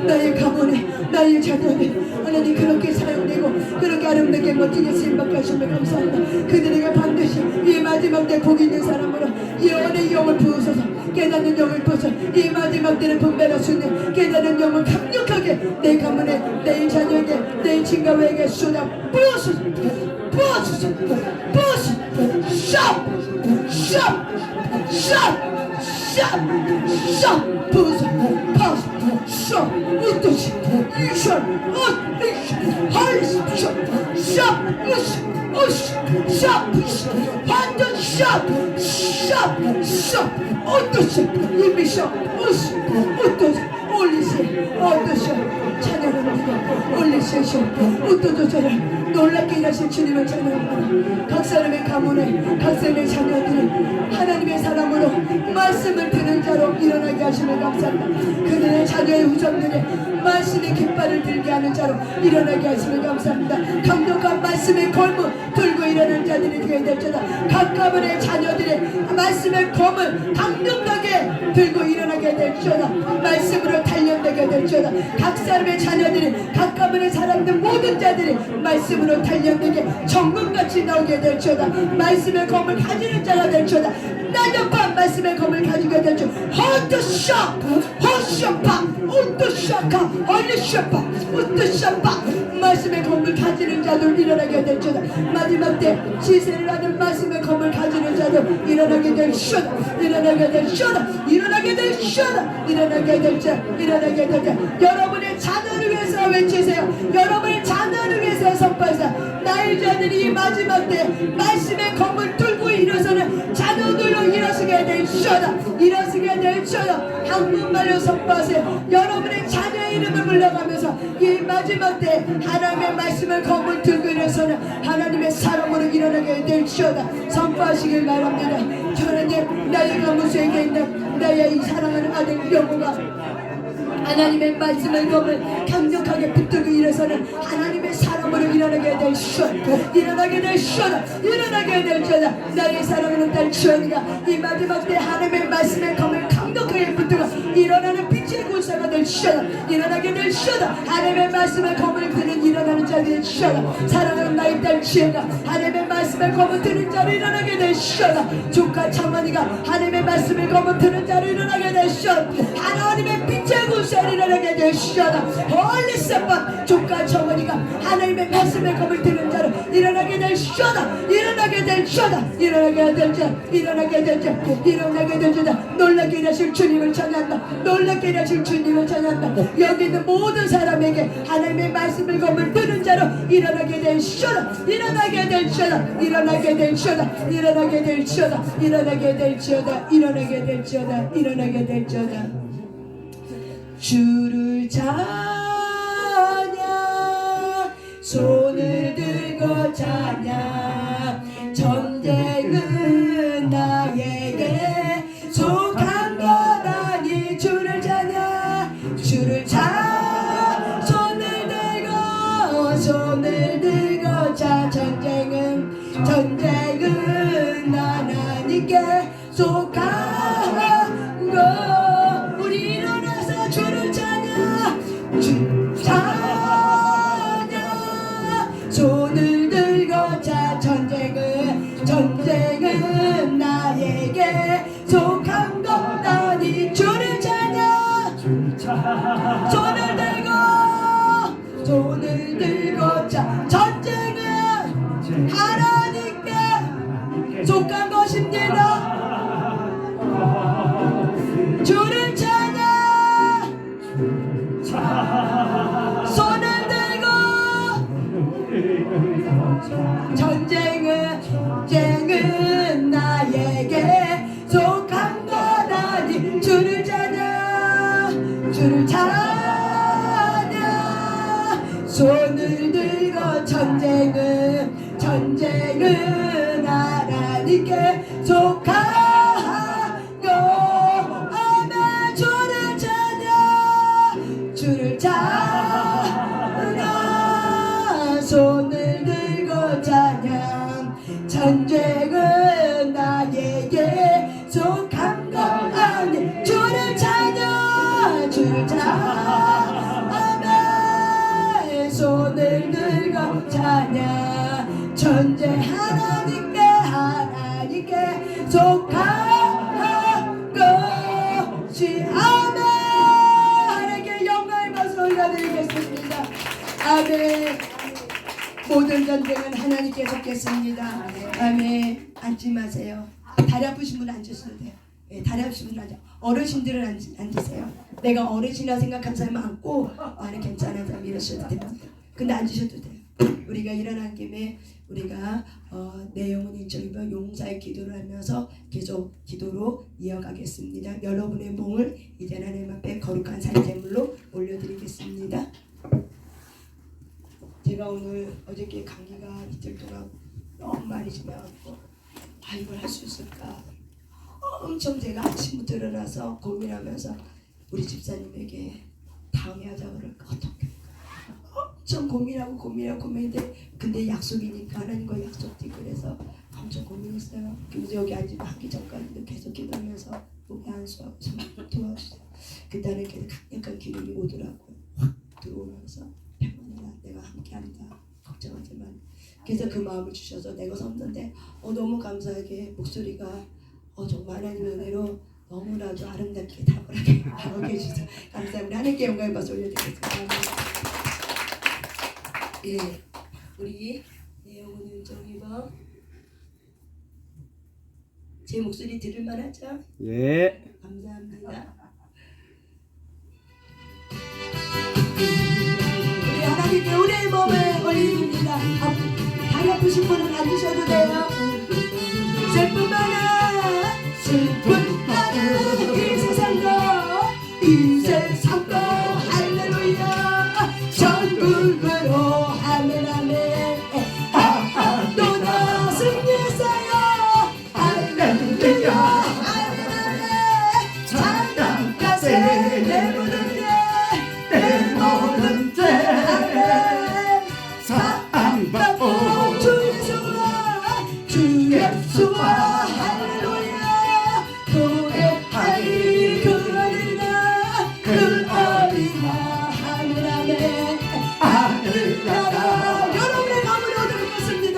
나의 가문에 나의 자녀들 하나님 그렇게 사용되고 그렇게 아름답게 멋지게 쓰임받게 하시면 감사합니다. 그들에게 반드시 이 마지막 때 복 있는 사람으로 예언의 영을 부으소서. 깨닫는 영을 부어서 이 마지막 때를 분별할 수 있는 깨닫는 영을 강력하게 내 가문에 내 자녀에게 내 친구에게 쏟아 부어소서. 부어소서. 부어소서. 샵 부어서 파스 샵 우토시 유션 하이스 샵 샵 한전 샵 어떠시 이미셔 어떠시 올리세 어떠시 찬양을 드리고 올리세쇼 어떠저저를 놀랍게 일하신 주님을 찬양합니다. 각 사람의 가문에 각 사람의 자녀들이 하나님의 사람으로 말씀을 듣는 자로 일어나게 하시면 감사합니다. 그들의 자녀의 후손들의 말씀의 깃발을 들게 하는 자로 일어나게 하시면 감사합니다. 강력한 말씀의 검을 들고 일어나는 자들이 되게 될지어다. 각 가문의 자녀들의 말씀의 검을 강력하게 들고 일어나게 될지어다. 말씀으로 단련되게 될지어다. 각 사람의 자녀들이 각 가문의 사람들 모든 자들이 말씀으로 단련되게 정금같이 나오게 될지어다. 말씀의 검을 가지는 자가 될지어다. 나력한 말씀의 검을 가지게 될지 허드샤 허샤파 우드샤카 얼리샤파 우드샤파 말씀의 검을 가지는 자들 일어나게 될지어다. 마지막 때 시세를 하는 말씀의 검을 가지는 자들 일어나게 될지어다. 일어나게 될지어다. 일어나게 될지어다. 일어나게 될자 일어나게 될자. 여러분의 자녀를 위해서 외치세요. 여러분의 자녀를 위해서 선포하세요. 나의 자녀들이 이 마지막 때 말씀의 검을 들고 일어서는 자녀들로 일어서게 될지어다. 일어서게 될지어다. 한국말로 선포하세요. 여러분의 자녀의 이름을 불러가면서 이 마지막 때 하나님의 말씀을 검을 들고 일어서는 하나님의 사람으로 일어나게 될지어다. 선포하시길 바랍니다. 하나님 나의 가무수에게 있는 나의 이 사랑하는 아들 영호가 하나님의 말씀을 검을 강력하게 붙들고 일어서는 하나님의 사람으로 일어나게 될시오다. 일어나게 될시오다. 일어나게 될지어다. 나의 사랑하는 딸 주연이가 이 마지막 때 하나님의 말씀의 검을 강력하게 붙들고 일어나는 빛의 군사가 될시오다. 일어나게 될시오다. 하나님의 말씀을 검을 드는 일어나는 자가 될시오다. 사랑하는 나의 딸 주연이가 하나님의 말씀을 검을 드는 자로 일어나게 될시오다. 조카 차머니가 하나님의 말씀을 검을 드는 자로 일어나게 될시오다. 하나님의 빛의 군사 일어나게 되시오다. 홀리세파 조카 청원이가 하나님의 말씀의 검을 드는 자로 일어나게 되시오다. 일어나게 되시오다. 일어나게 될자 일어나게 될자 일어나게 될자. 놀랍게 일하실 주님을 찬양한다. 놀랍게 일하실 주님을 찬양한다. 여기 있는 모든 사람에게 하나님의 말씀을 검을 드는 자로 일어나게 되시오다. 일어나게 되시오다. 일어나게 되시오다. 일어나게 되시오다. 일어나게 되시오다. 일어나게 되시오다. 일어나게 되시오다. 주를 찾냐 손을 들고 찾냐 전쟁은 나에게 속한 것 아니 주를 찾냐 주를 찾 손을 들고 자 전쟁은 하나님께 속한 것 주를 찾냐 주 찾냐 손을 들고 자 전쟁은 나에게 속한 것 아니 주를 찾냐 손을 들고 자 전쟁은 하나님께 속한 것입니다. 주를 찾냐 손을 들고 전쟁은 나에게 속한 현재 하나님께 속한 것이 아멘. 하나님께 영광의 박수 올려드리겠습니다. 아멘. 모든 전쟁은 하나님께 속겠습니다. 아멘. 앉지 마세요. 다리 아프신 분 앉으셔도 돼요. 예, 다리 아프신 분 앉아. 어르신들은 앉으세요. 내가 어르신이라 생각한 사람 앉고 나는 괜찮은 사람 이러셔도 됩니다. 근데 앉으셔도 돼요. 우리가 일어난 김에 우리가 내 영혼이 저희가 용사의 기도를 하면서 계속 기도로 이어가겠습니다. 여러분의 몸을 이제 하나님 앞에 거룩한 살제물로 올려드리겠습니다. 제가 오늘 어저께 감기가 이틀 동안 너무 많이 심해갖고 이걸 할 수 있을까 엄청 제가 아침부터 일어나서 고민하면서 우리 집사님에게 다음에 하자 그럴까 어떻게 엄청 고민인데 근데 약속이니까 하나님과 약속도 있고 그래서 엄청 고민했어요. 그래서 여기 앉으면 하기 전까지도 계속 기도하면서 목에 안수하고 정말 도와주세요. 그때는 약간 기름이 오더라고요. 확 들어오면서 평안이야 내가 함께한다 걱정하지만 그래서 그 마음을 주셔서 내가 섰는데 너무 감사하게 목소리가 정말 하나님의 은혜로 너무나도 아름답게 탁월하게 하고 계시죠. 감사합니다. 하나님께 영광의 박수 올려드리겠습니다. 예, 우리 영혼은 정이봐 제 목소리 들을만하죠? 예. 감사합니다. 우리 하나님께 우리의 몸을 올립니다. 다리 아프신 분은 앉으셔도 돼요. 슬픔 많은 이 세상도 할렐루야 전국으로 아멘 아멘 또다 승리했어요 할렐루야 아멘 아멘 찬양가세 내 모든 죄 아멘 사랑받고 주 예수와 할렐루야 노래하리 그 어린아 하늘아멘 하늘나라 여러분의 가문을 얻어먹겠습니다.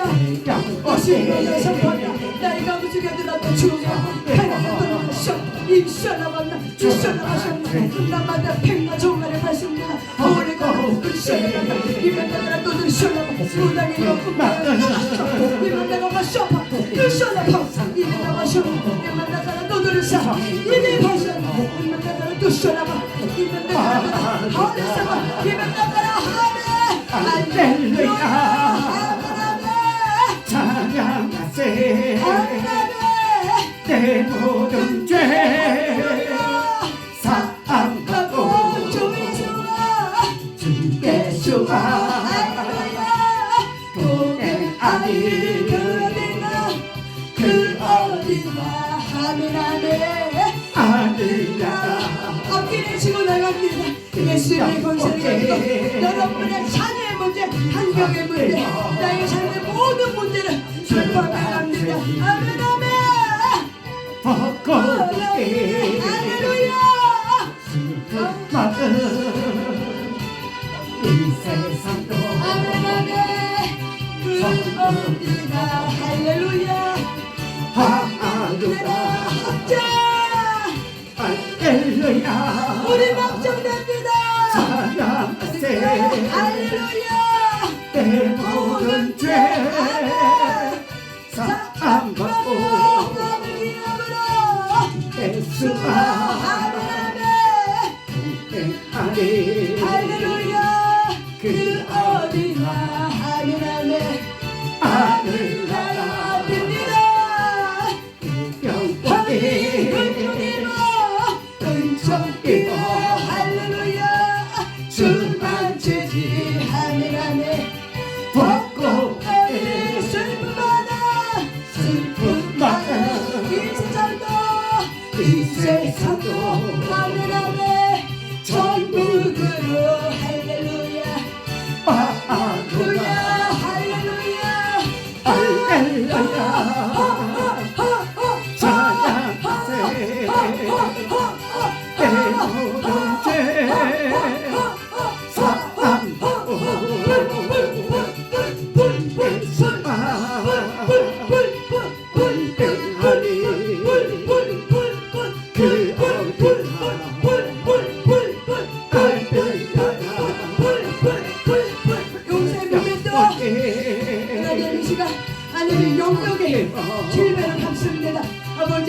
어시에서 선포하며 나의 가문 죽여들었던 주여 하나님 떠나셔 입셔나왔나 주셔나가셨나 나마다 팽나 종아를 받습니다. 오래 가문 으쌰나가 이만나라 또 들으셔나가 무당이 높은가 이만 내가 마셔봐 으쌰나가 이만 나가셔 이만 나가라 또 들으셔 이미 가셔 이만 나가라 또 쉬어나가 이만 나가라 하늘사가 이만 나가라 하늘 할렐루야 찬양하세 내 모든 죄 사함받고 주 예수와 동행하리 그 어디나 하늘 앞길에 치고 나갑니다. 예수의 권세를 가지고 여러분의 자녀의 문제, 환경의 문제, 나의 삶의 모든 문제를 출발해 갑니다. 아멘 아멘 할렐루야 이 세상도 아멘 아멘 그 어디나 할렐루야 내가 합자 할렐루야 우리 막정됩니다. 찬양하세 할렐루야 내 모든 죄 사함받고 예수와 동행하리 할렐루야 그 어디나 하늘나라 하늘나라 됩니다. 영광이 은총이여 할렐루야 주만 주지 하늘나라 벗고 슬픔 많아 이 세상도 하늘나라 전국으로 할렐루야 할렐루야 할렐루야 찬양하세 내 모든 죄 사함받고 예수와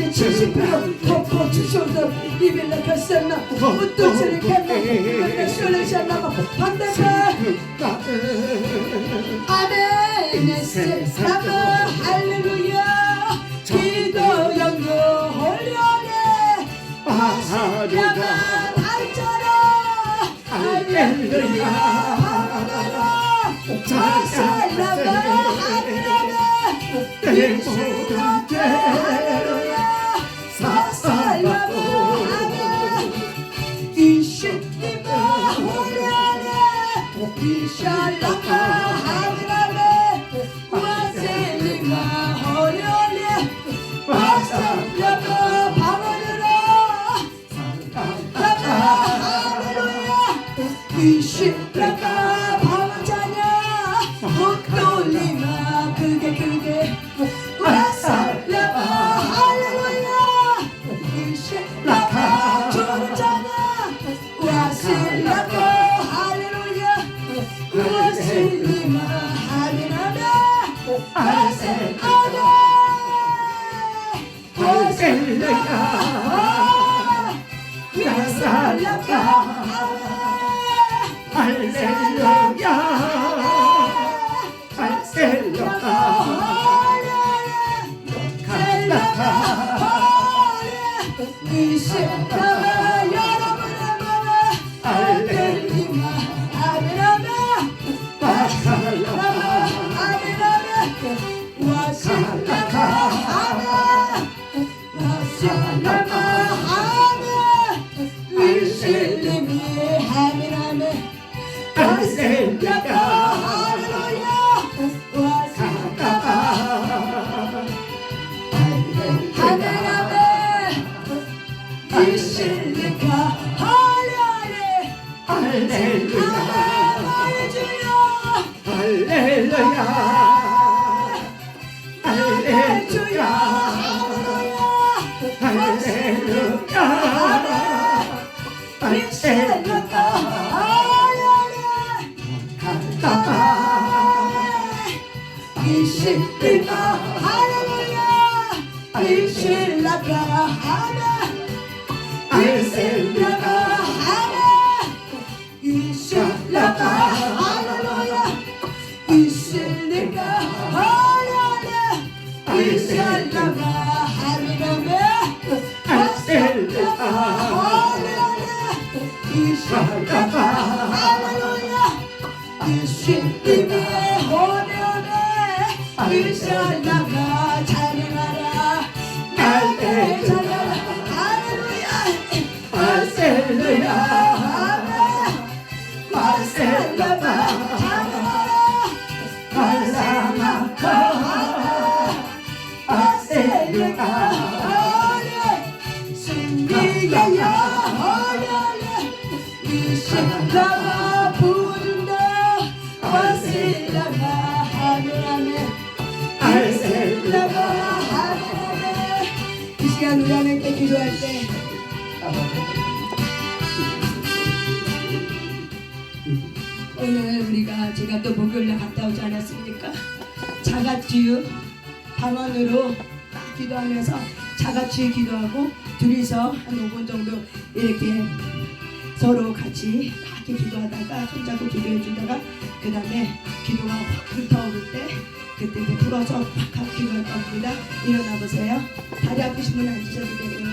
아버지 70% 덮어주셔서 이벨라 가사나 무뚝처리 가나 이벨라 슈레샤나마 반대편 아멘 네세 사마 할렐루야 기도 연구 홀려내 야만 할자라 할렐루야 자살라마 할렐루야 이시도제 할렐루야 사살라마 이시디마 홀려내 이샬라마 할렐루야 와셀리마 홀려내 와살라마 방언으로 이시라가 방자냐 헛돌리마 그게 와살라마 할렐루야 이시라가 주자냐 와실라가 할렐루야 와실리마 하리나마 와실아가 와실라가 와살라가 할렐루야 할렐루야 이시라마 여러분의 마음에 할렐루야 아멘아멘 와살라마 아멘아멘 와살라마 아멘 와살라마 아멘 이실림이 아멘아멘 와살라마 할렐루야 와살라마 아멘아멘 이실리카 할렐루야 할렐루야 할렐루야 할렐루야 할렐루야 이실리카 할렐루야 이실리카 할렐루야 이실라카 하나 이실라카 하나 이실라카 할렐루야 이실리카 할렐루야 이실라카 할렐루야 이실라카 할렐루야 이실라카 할렐루야 이실리미 호련해 이실라카 찬양하라 날때 찬양하라 할렐루야 할렐루야 마셀라마 마라마카 마셀라마 승리야야 이실라마 부른다 마셀라마 하늘하네 이실라마 하늘하네 이 시간 우리 하나님께 기도할 때 오늘 우리가 제가 또 목요일날 갔다 오지 않았습니까? 자가치유 방언으로 딱 기도하면서 자가치유 기도하고 둘이서 한 5분 정도 이렇게 서로 같이 막 이렇게 기도하다가 손잡고 기도해 주다가 그 다음에 기도가 확 불타오를 때 그때 이제 불어서 팍 기도할 겁니다. 일어나 보세요. 다리 아프신 분 앉으셔도 되고요.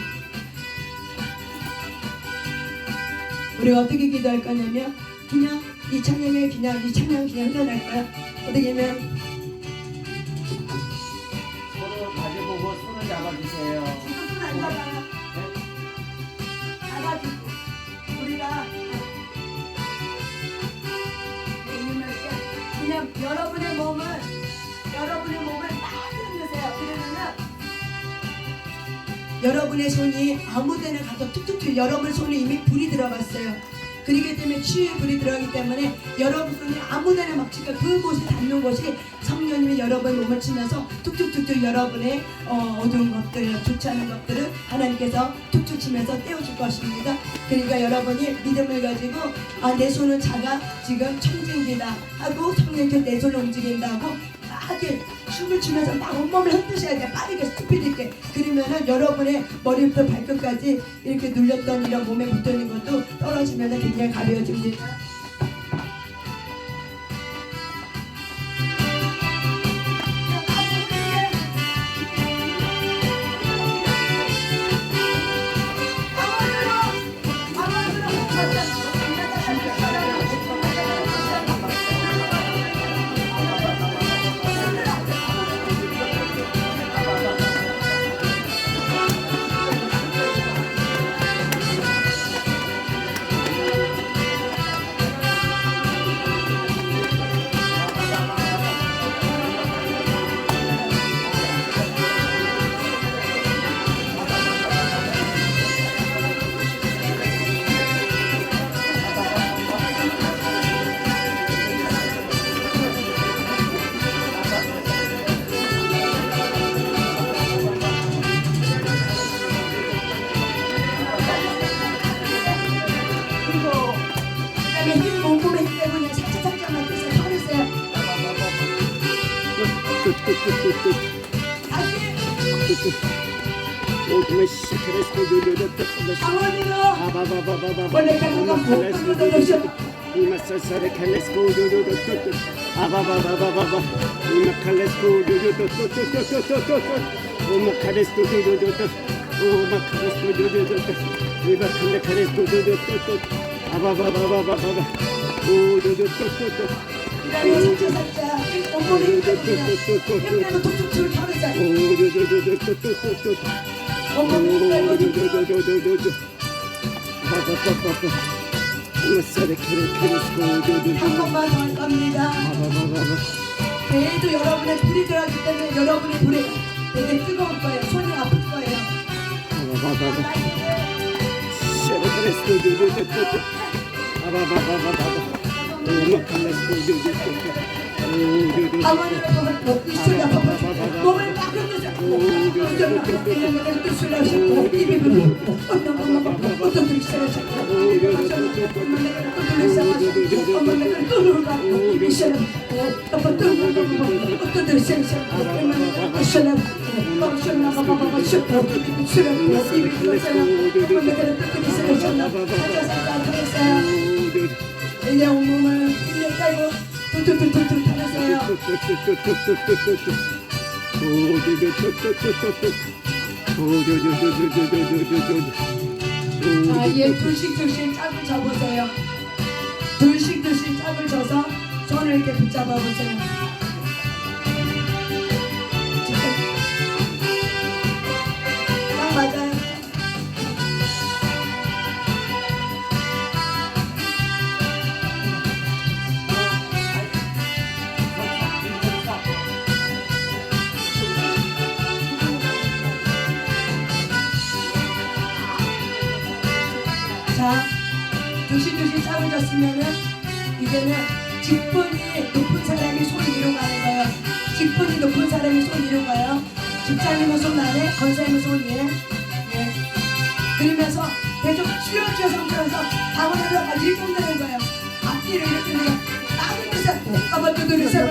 우리가 어떻게 기도할 거냐면 그냥 이 찬양을 그냥 이 찬양 그냥 흘러날까요? 어떻게 하면 서로 마주보고 손을 잡아주세요. 손 안 잡아요. 잡아주고 우리가 그냥 여러분의 몸을 딱 흔드세요. 그러면은 여러분의 손이 아무데나 가서 툭툭툭 여러분 손에 이미 불이 들어갔어요. 그렇기 때문에 치유의 불이 들어가기 때문에 여러분 손이 아무데나 막 치니까 그곳이 닿는 곳이 성령님이 여러분 몸을 치면서 툭툭툭툭 여러분의 어두운 것들, 좋지 않은 것들을 하나님께서 툭툭 치면서 떼어줄 것입니다. 그러니까 여러분이 믿음을 가지고 내 손은 자가 지금 청진기다 하고 성령님께 내 손을 움직인다고 막 이렇게 춤을 추면서 막 온몸을 흔드셔야 돼. 빠르게 스피드 있게. 그러면은 여러분의 머리부터 발끝까지 이렇게 눌렸던 이런 몸에 붙어있는 것도 떨어지면은 굉장히 가벼워집니다. 그다음에 힘 몸몸에 힘 빼고 그냥 살짝살짝만 떼서 털으세요. 다시 강원으로 원래 가다가 목으로 넣으셔. 그다음에 살짝살짝 온몸에 힘 빼고 그냥 힘 빼고 툭툭툭 털으세요. 온몸에 힘 빼고 툭툭. 한 번만 더 할 겁니다. 배에도 여러분의 불이 들어가기 때문에 여러분의 불이 되게 뜨거울 거예요. 손이 아플 거예요. 가만히로 입술이 아파 몸을 막 흔들자. 입술을 하셨고 입이 불고 어떤 분이 시작하셨고 엄마가 또 누르고 입이 시작하고 어떤 분이 시작하고 이제 온몸을 힘을 빼고 툭툭툭툭 타세요. 자, 이제 둘씩 짝을 접으세요. 둘씩 짝을 져서 손을 이렇게 붙잡아 보세요. 딱 맞아요. 자, 둘씩 짝을 졌으면은 이제는 직분이 높은 사람이 손 위로 가는 거예요. 직분이 높은 사람이 손 위로 가요. 직장이면 손 아래, 건사이면 손 위에. 예. 그러면서 계속 쥐어쥐어 삼면서 강원에다가 일동되는 거예요. 앞뒤를 이렇게 해서 딱 이렇게 한번 두드리세요.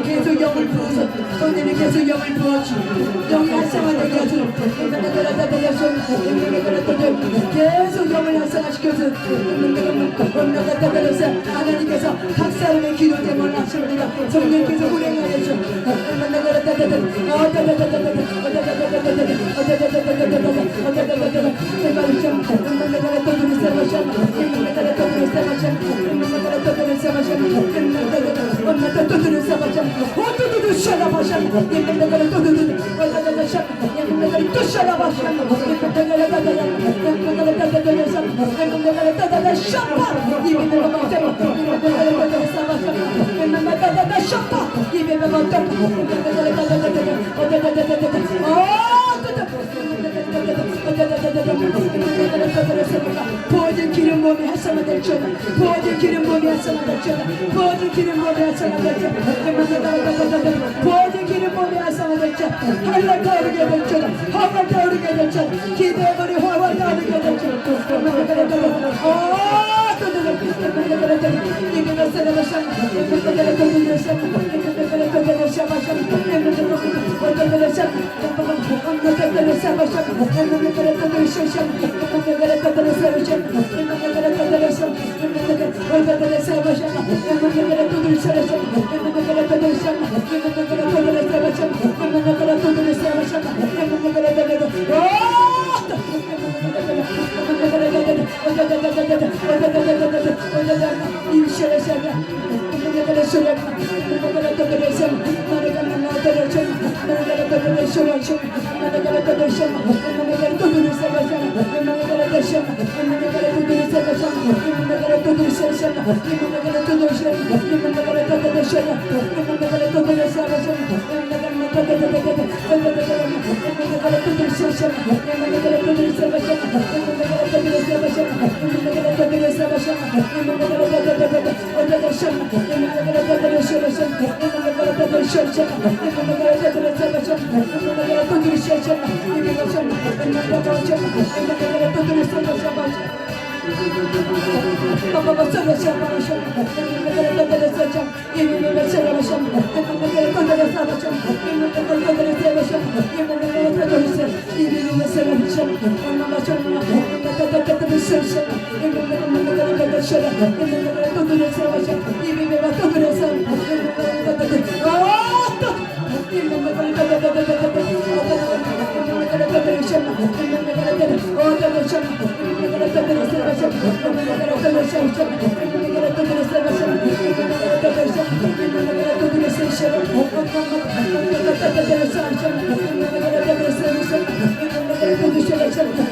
계속 영을 부어서 오늘은 계속 영을 부어주고 영이 활성화되게 하시고 계속 영을 활성화시켜서 하나님께서 각 사람의 기도 제목을 하십니다. 성령께서 운행하여 부어진 기름 몸에 활성화될지어다. 부어진 기름 몸에 활성화될지어다. 부어진 기름 몸에 활성화될지어다. 부어진 기름 몸에 활성화될지어다. 활활 타오르게 될지어다. 활활 타오르게 될지어다. 기대버리 활활 타오르게 될지어다.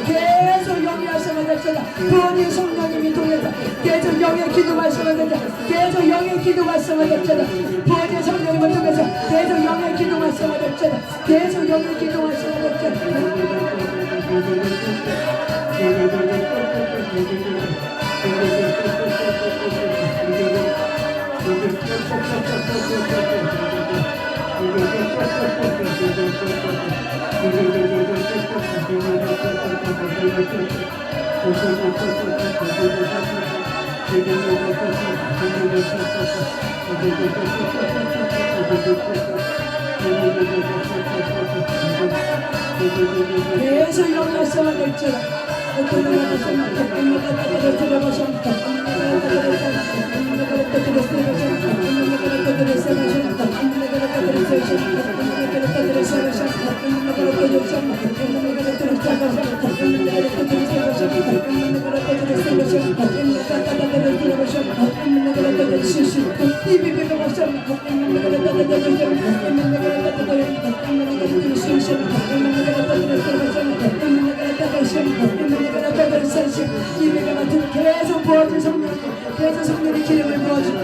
계속 영이 활성화될지어다. 부모님 성령님이 통해서 계속 영의 기도 활성화될지어다. 계속 영의 기도 활성화될지어다. 부모님 성령님을 통해서 계속 영의 기도 활성화될지어다. 계속 영의 기도 활성화될지어다. 계속 영화성을 낼줄 어떤 계속 부어진 성령, 계속 성령의 기름을 부어주고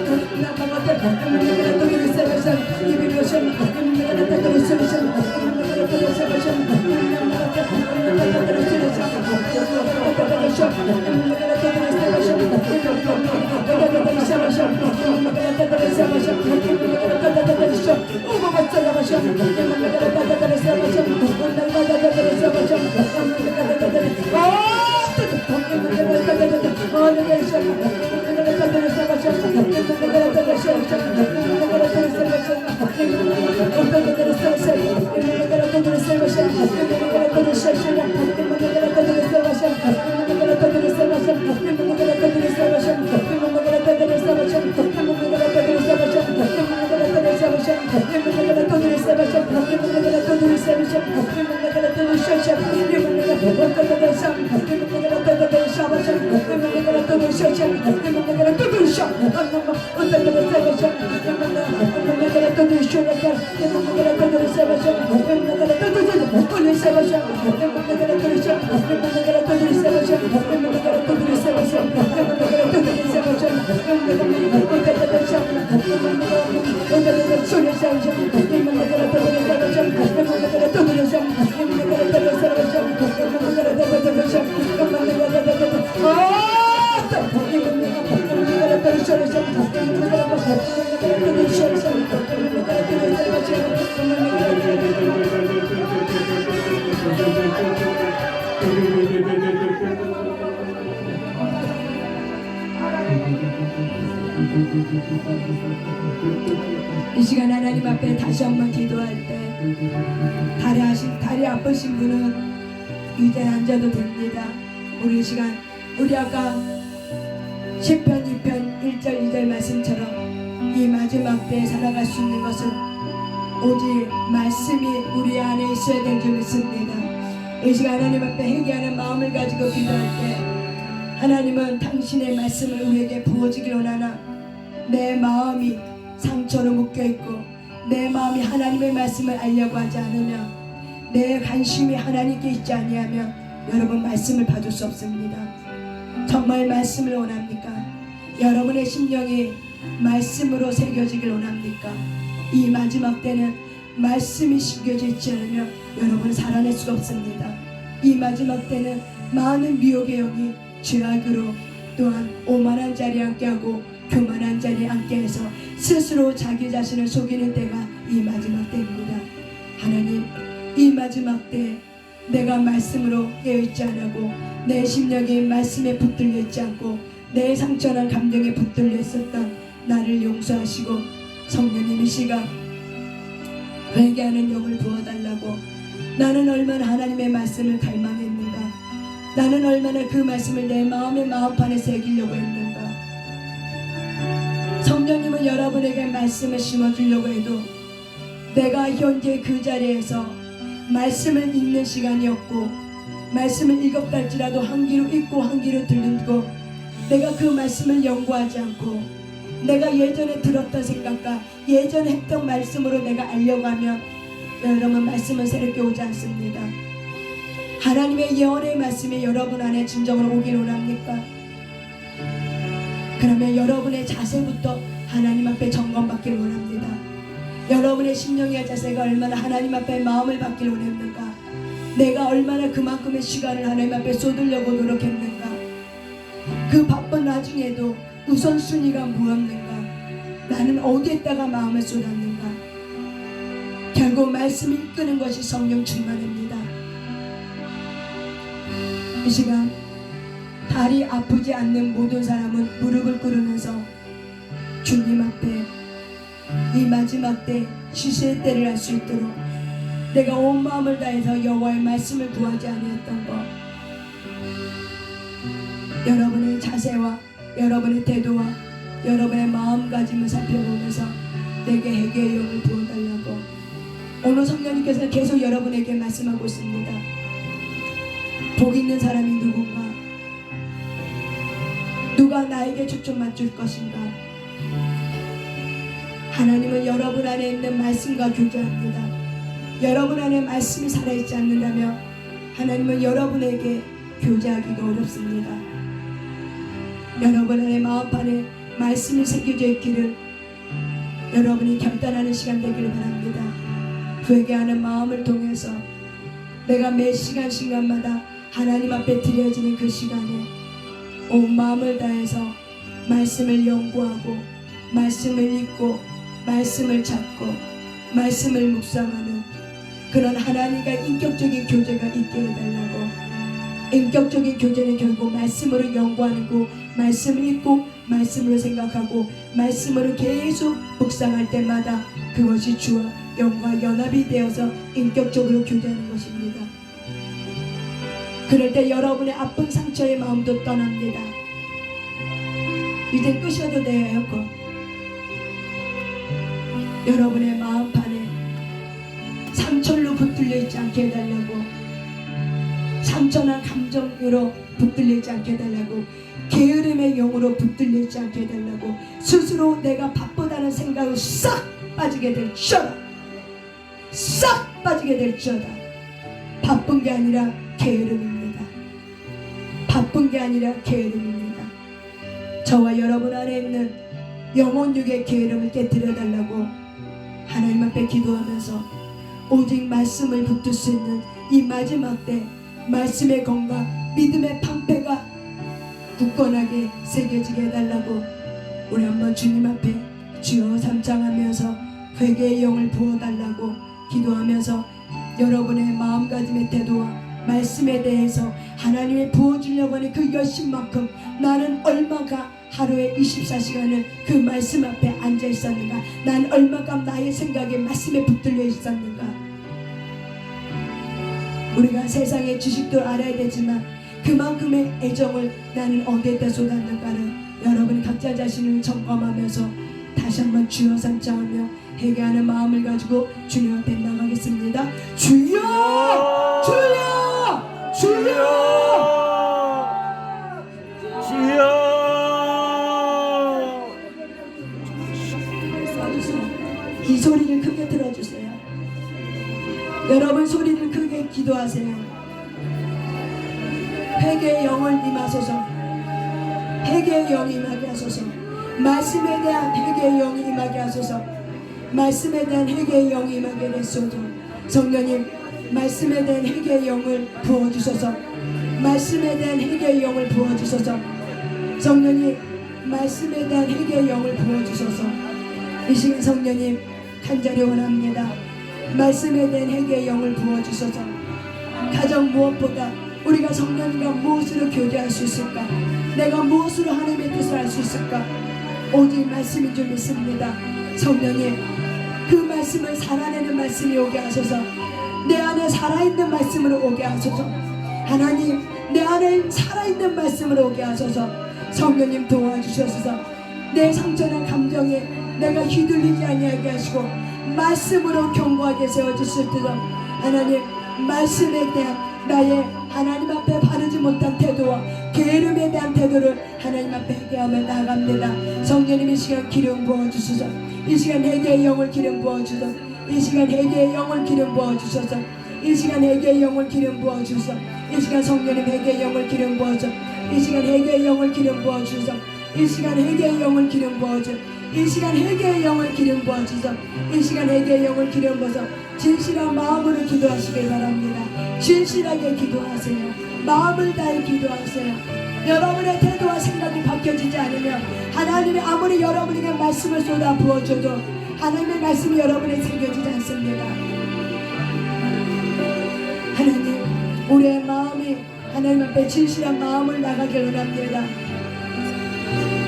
이 시간 하나님 앞에 다시 한번 기도할 때 다리 아프신 분은 이제 앉아도 됩니다. 우리 이 시간 우리 아까 시편 2편 1절 2절 말씀처럼 이 마지막 때에 살아갈 수 있는 것은 오직 말씀이 우리 안에 있어야 될 줄 믿습니다. 이 시간 하나님 앞에 회개하는 마음을 가지고 기도할 때 하나님은 당신의 말씀을 우리에게 부어주길 원하나 내 마음이 상처로 묶여있고 내 마음이 하나님의 말씀을 알려고 하지 않으면 내 관심이 하나님께 있지 아니하면 여러분 말씀을 받을 수 없습니다. 정말 말씀을 원합니까? 여러분의 심령이 말씀으로 새겨지길 원합니까? 이 마지막 때는 말씀이 심겨져 있지 않으면 여러분은 살아낼 수가 없습니다. 이 마지막 때는 많은 미혹의 영이 죄악으로 또한 오만한 자리에 앉게하고 교만한 자리에 앉게해서 스스로 자기 자신을 속이는 때가 이 마지막 때입니다. 하나님, 이 마지막 때 내가 말씀으로 깨어있지 않고 내 심령이 말씀에 붙들려 있지 않고 내 상처난 감정에 붙들려 있었던 나를 용서하시고 성령님 이 시간 회개하는 영을 부어달라고. 나는 얼마나 하나님의 말씀을 갈망했는가, 나는 얼마나 그 말씀을 내 마음의 마음판에 새기려고 했는가. 성령님은 여러분에게 말씀을 심어주려고 해도 내가 현재 그 자리에서 말씀을 읽는 시간이 없고 말씀을 읽었다 할지라도 한 귀로 읽고 한 귀로 들고 내가 그 말씀을 연구하지 않고 내가 예전에 들었던 생각과 예전에 했던 말씀으로 내가 알려고 하면 여러분 말씀은 새롭게 오지 않습니다. 하나님의 예언의 말씀이 여러분 안에 진정으로 오길 원합니까? 그러면 여러분의 자세부터 하나님 앞에 점검받기를 원합니다. 여러분의 심령의 자세가 얼마나 하나님 앞에 마음을 받기를 원했는가, 내가 얼마나 그만큼의 시간을 하나님 앞에 쏟으려고 노력했는가, 그 바쁜 나중에도 우선순위가 무엇인가, 나는 어디에다가 마음을 쏟았는가? 결국 말씀을 이끄는 것이 성령 충만입니다. 이 시간 다리 아프지 않는 모든 사람은 무릎을 꿇으면서 주님 앞에 이 마지막 때 시세의 때를 할 수 있도록 내가 온 마음을 다해서 여호와의 말씀을 구하지 아니했던 것, 여러분의 자세와 여러분의 태도와 여러분의 마음가짐을 살펴보면서 내게 회개의 영을 부어달라고 오늘 성령님께서 계속 여러분에게 말씀하고 있습니다. 복 있는 사람이 누군가? 누가 나에게 초점 맞출 것인가? 하나님은 여러분 안에 있는 말씀과 교제합니다. 여러분 안에 말씀이 살아있지 않는다면 하나님은 여러분에게 교제하기가 어렵습니다. 여러분 안에 마음판에 말씀이 새겨져 있기를 여러분이 결단하는 시간 되기를 바랍니다. 회개하는 마음을 통해서 내가 매 시간마다 하나님 앞에 드려지는 그 시간에 온 마음을 다해서 말씀을 연구하고 말씀을 읽고 말씀을 찾고 말씀을 묵상하는 그런 하나님과 인격적인 교제가 있게 해달라고. 인격적인 교제는 결국 말씀으로 연구하는 거, 말씀을 읽고 말씀으로 생각하고 말씀으로 계속 묵상할 때마다 그것이 주와 영과 연합이 되어서 인격적으로 교제하는 것입니다. 그럴 때 여러분의 아픈 상처의 마음도 떠납니다. 이제 끄셔도 돼요. 에어컨. 여러분의 마음판에 상처로 붙들려 있지 않게 해달라고, 상처나 감정으로 붙들려 있지 않게 해달라고, 게으름의 영으로 붙들려 있지 않게 해달라고, 스스로 내가 바쁘다는 생각을 싹 빠지게 될지어다. 싹 빠지게 될지어다. 바쁜 게 아니라 게으름입니다. 바쁜 게 아니라 게으름입니다. 저와 여러분 안에 있는 영혼육의 게으름을 깨뜨려달라고 하나님 앞에 기도하면서 오직 말씀을 붙들 수 있는 이 마지막 때 말씀의 건강, 믿음의 방패가 굳건하게 새겨지게 해달라고 우리 한번 주님 앞에 주여 삼창하면서 회개의 영을 부어달라고 기도하면서 여러분의 마음가짐의 태도와 말씀에 대해서 하나님이 부어주려고 하는 그 열심만큼 나는 얼마가 하루에 24시간을 그 말씀 앞에 앉아 있었는가? 난 얼마가 나의 생각에 말씀에 붙들려 있었는가? 우리가 세상의 지식도 알아야 되지만 그만큼의 애정을 나는 어디에다 쏟았는가를 여러분이 각자 자신을 점검하면서 다시 한번 주여 삼창하며 회개하는 마음을 가지고 주님 앞에 나가겠습니다. 주여! 주여! 주여! 주여. 이 소리를 크게 들어주세요. 여러분 소리를 크게 기도하세요. 회개의 영을 임하소서. 회개의 영이 임하게 하소서. 말씀에 대한 회개의 영이 임하게 하소서. 말씀에 대한 회개의 영이 임하게 되소서. 성령님, 말씀에 대한 회개의 영을 부어주소서. 말씀에 대한 회개의 영을 부어주소서. 성령님, 말씀에 대한 회개의 영을 부어주소서. 이 시간 성령님 간절히 원합니다. 말씀에 대한 회개의 영을 부어주소서. 가장 무엇보다 우리가 성령님과 무엇으로 교제할 수 있을까? 내가 무엇으로 하나님의 뜻을 알 수 있을까? 오직 말씀인 줄 믿습니다. 성령님, 그 말씀을 살아내는 말씀이 오게 하소서. 내 안에 살아있는 말씀으로 오게 하소서. 하나님, 내 안에 살아있는 말씀으로 오게 하소서. 성령님 도와주셔서 내 상처나 감정에 내가 휘둘리지 아니하게 하시고 말씀으로 견고하게 세워주실 때도 하나님, 말씀에 대한 나의 하나님 앞에 바르지 못한 태도와 게으름에 대한 태도를 하나님 앞에 회개하며 나아갑니다. 성령님, 이 시간 기름 부어주소서. 이 시간 회개의 영을 기름 부어주소서. 이 시간 회개의 영을 기름 부어주소서. 이 시간 회개의 영을 기름 부어주소서. 이 시간 성령님 회개의 영을 기름 부어주소서. 이 시간 회개의 영을 기름 부어주소서. 이 시간 회개의 영을 기름 부어주소서. 이 시간 회개의 영을 기름 부어주소서. 이 시간 회개의 영을 기름 부어서 진실한 마음으로 기도하시길 바랍니다. 진실하게 기도하세요. 마음을 다해 기도하세요. 여러분의 태도와 생각이 바뀌어지지 않으면 하나님이 아무리 여러분에게 말씀을 쏟아 부어줘도 하나님의 말씀이 여러분에 새겨지지 않습니다. 하나님, 우리의 마음이 하나님 앞에 진실한 마음을 나가길 원합니다.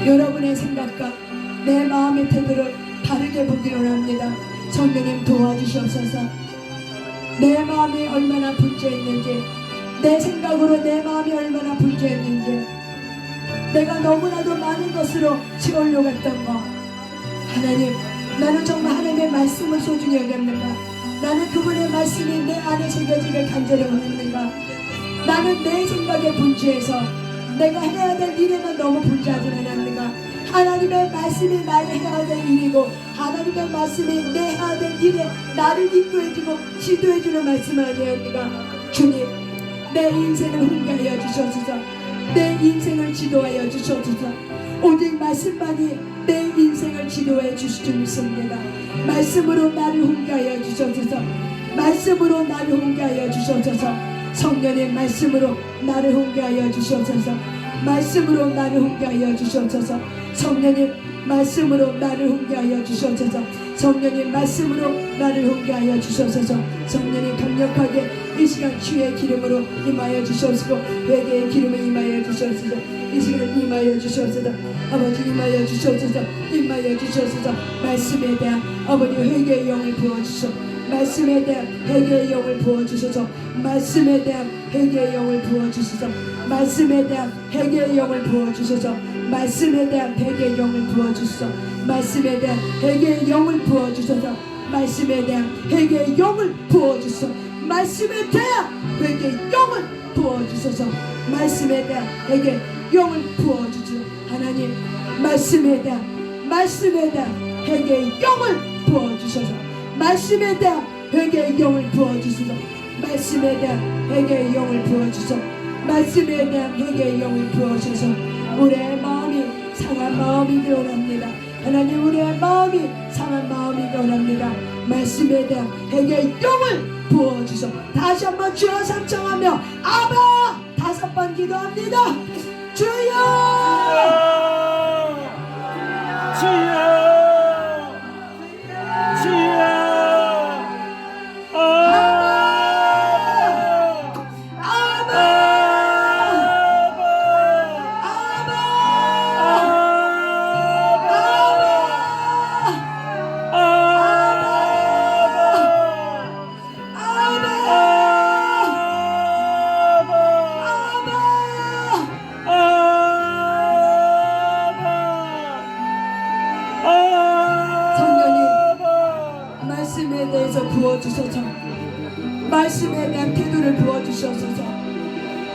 여러분의 생각과 내 마음의 태도를 바르게 보기를 원합니다. 성령님 도와주시옵소서. 내 마음이 얼마나 분주했는지, 내 생각으로 내 마음이 얼마나 분주했는지, 내가 너무나도 많은 것으로 채우려고 했던 것, 하나님, 나는 정말 하나님의 말씀을 소중히 여겼는가? 나는 그분의 말씀이 내 안에 새겨지길 간절히 원했는가? 나는 내 생각에 분주해서 내가 해야 될 일에만 너무 분주하지 않았는가? 하나님의 말씀이 나의 해야 될 일이고 하나님의 말씀이 내 해야 될 일에 나를 인도해주고 지도해주는 말씀이 아니었는가? 주님, 내 인생을 훈계하여 주셔서 내 인생을 지도하여 주셔서 오직 말씀만이 내 인생을 지도해 주실 줄 믿습니다. 말씀으로 나를 훈계하여 주셔서 말씀으로 나를 훈계하여 주셔서 성령의 말씀으로 나를 훈계하여 주셔서 말씀으로 나를 훈계하여 주셔서 성령님 말씀으로 나를 훈계하여 주셔서 성령님 말씀으로 나를 훈계하여 주셔서 성령님 강력하게 이 시간 주의 기름으로 임하여 주셔서 회개의 기름에 임하여 주셔서 이 시간 임하여 주셔서 아버지 임하여 주셔서 임하여 주셔서 말씀에 대한 아버지 회개의 영을 부어주셔서 말씀에 대한 회개의 영을 부어주셔서 말씀에 대한 회개의 영을 부어주셔서 말씀에 대한 회개의 영을 부어주셔서 말씀에 대한 회개의 영을 부어주셔서 말씀에 대한 회개의 영을 부어주셔서 말씀에 대한 회개의 영을 부어주셔서 말씀에 대한 회개의 영을 부어주셔서 말씀에 대한 회개의 영을 부어주셔서 하나님 말씀에 대한 회개의 영을 부어주셔서 말씀에 대한 회개의 영을 부어주셔서 말씀에 대한 회개의 영을 부어주셔서 말씀에 대한 회개의 영을 부어주셔서 우리의 마음이 상한 마음이 되어납니다. 하나님 우리의 마음이 상한 마음이 되어납니다. 말씀에 대한 회개의 영을 부어주셔서 다시 한번 주여 삼청하며 아바 5번 기도합니다. 주여 말씀에 대해서 부어주셔서 말씀에 대한 태도를 부어주셔서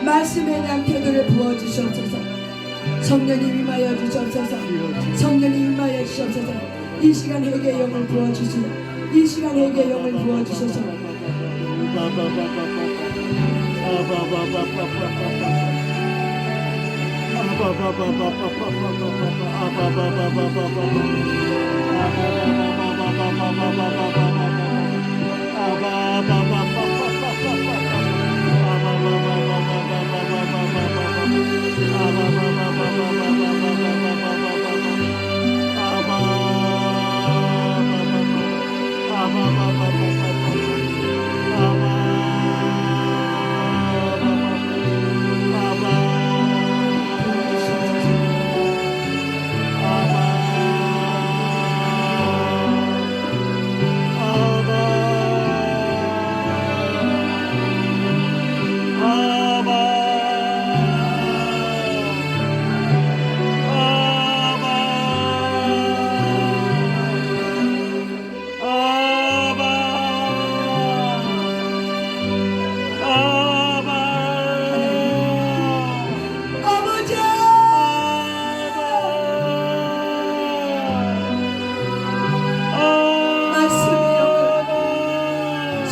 말씀에 대한 태도를 부어주셔서 성령님 임하여 주셔서 성령님 임하여 주셔서 이 시간 회개의 영을 부어주시고 이 시간 회개의 영을 부어주셔서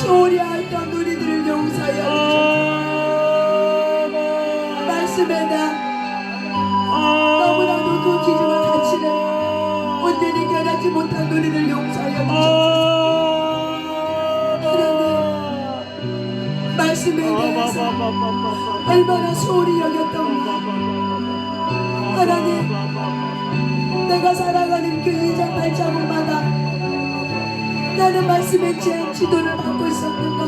소홀히 하였던 우리들을 용서하여 주옵소서. 말씀에 대한 너무나도 그 기준과 가치를 온전히 견하지 못한 우리를 용서하여 주옵소서. 하나님 말씀 말씀에 대해서 얼마나 소홀히 여겼던가. 하나님, 내가 살아가는 그 이장 발자국마다 나는 말씀에 제 지도를 받고 있었는가?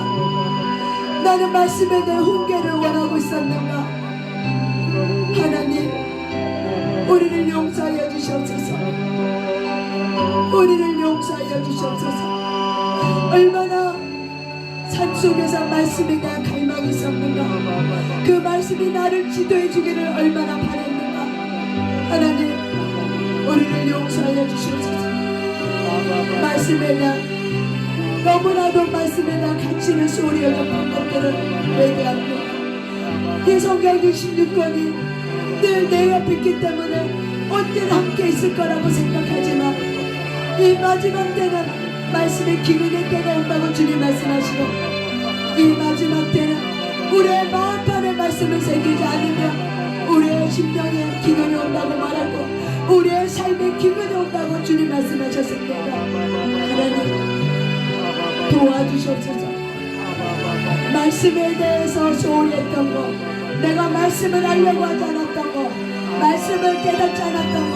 나는 말씀에 대해 훈계를 원하고 있었는가? 하나님, 우리를 용서하여 주시옵소서. 우리를 용서하여 주시옵소서. 얼마나 산속에서 말씀에 대한 갈망이 있었는가? 그 말씀이 나를 지도해 주기를 얼마나 바랬는가? 하나님, 우리를 용서하여 주시옵소서. 말씀에 대한 너무나도 말씀에 대한 가치를 소홀히 여겼던 것들을 회개합니다. 이 성경 66권이 늘 내 옆에 있기 때문에 언제나 함께 있을 거라고 생각하지만 이 마지막 때는 말씀의 기근의 때가 온다고 주님 말씀하시고, 이 마지막 때는 우리의 마음판에 말씀을 새기지 않으면 우리의 심령에 기근이 온다고 말하고 우리의 삶에 기근이 온다고 주님 말씀하셨습니다. 하나님, 도와주시옵소서. 말씀에 대해서 소홀히 했던 거, 내가 말씀을 알려고 하지 않았던 거, 말씀을 깨닫지 않았던 거,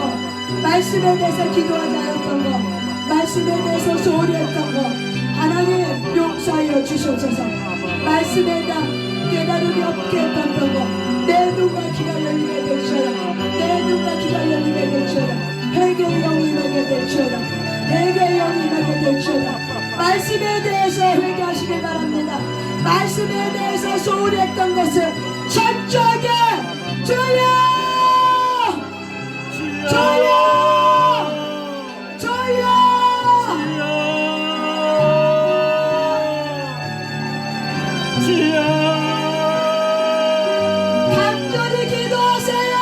말씀에 대해서 기도하지 않았던 거, 말씀에 대해서 소홀히 했던 거, 하나님 용서하여 주시옵소서. 말씀에 대한 깨달음이 없게 했던 거, 내 눈과 귀가 열리게 되시오라. 내 눈과 귀가 열리게 되시오라. 회개의 영이 임하게 되시오라. 회개의 영이 임하게 되시오라. 말씀에 대해서 회개하시길 바랍니다. 말씀에 대해서 소홀히 했던 것을 철저하게 주여! 주여! 주여! 간절히 기도하세요.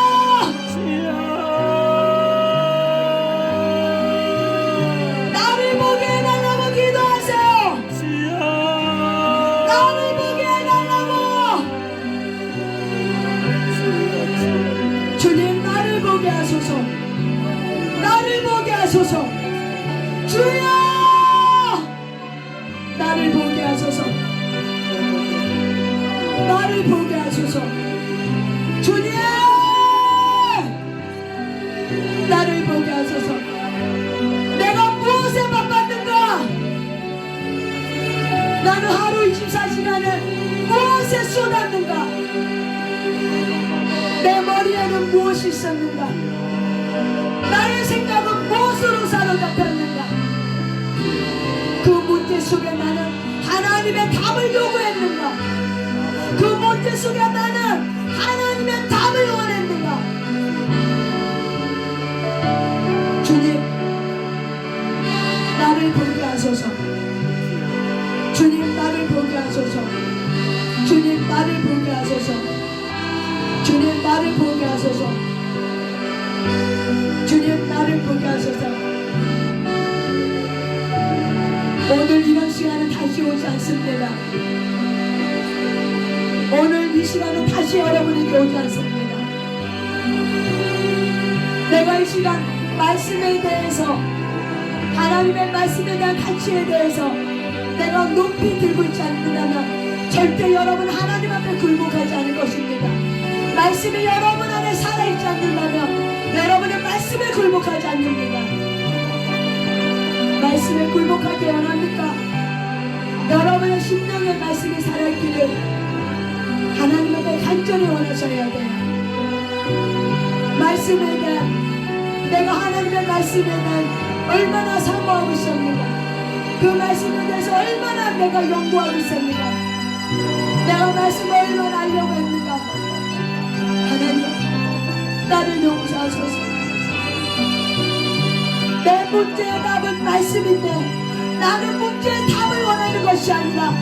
나를 보게 해달라고 기도하세요. 나를 보게 해달라고. 주님, 나를 보게 하소서. 나를 보게 하소서. 주여! 나를 보게 하소서. 나를 보게 하소서. 주님! 나를 보게 하소서. 내가 무엇에 바빴는가? 나는 하루 24시간을 무엇에 쏟았는가? 내 머리에는 무엇이 있었는가? 나의 생각은 무엇으로 사로잡혔는가? 그 문제 속에 나는 하나님의 답을 요구했는가? 그 문제 속에 나는 하나님의 답을 원했는가? 주님, 나를 보게 하소서. 주님, 나를 보게 하소서. 주님, 나를 보게 하소서. 주님, 나를 보게 하소서. 주님, 나를 보게 하소서. 오늘 이런 시간은 다시 오지 않습니다. 오늘 이 시간은 다시 여러분에게 오지 않습니다. 내가 이 시간 말씀에 대해서, 하나님의 말씀에 대한 가치에 대해서 내가 높이 들고 있지 않는다면 절대 여러분 하나님 앞에 굴복하지 않을 것입니다. 말씀이 여러분 안에 살아있지 않는다면 여러분은 말씀에 굴복하지 않습니다. 말씀에 굴복하기 원합니까? 여러분의 심령의 말씀이 살아있기를 하나님 앞에 간절히 원하셔야 돼요. 말씀에 대한, 내가 하나님의 말씀에 대한 얼마나 사모하고 있습니까? 그 말씀에 대해서 얼마나 내가 연구하고 있습니까? 내가 말씀을 얼마나 알려고 했는가? 하나님, 나를 용서하소서. 내 문제의 답은 말씀인데 나는 문제의 답을 원하는 것이 아니라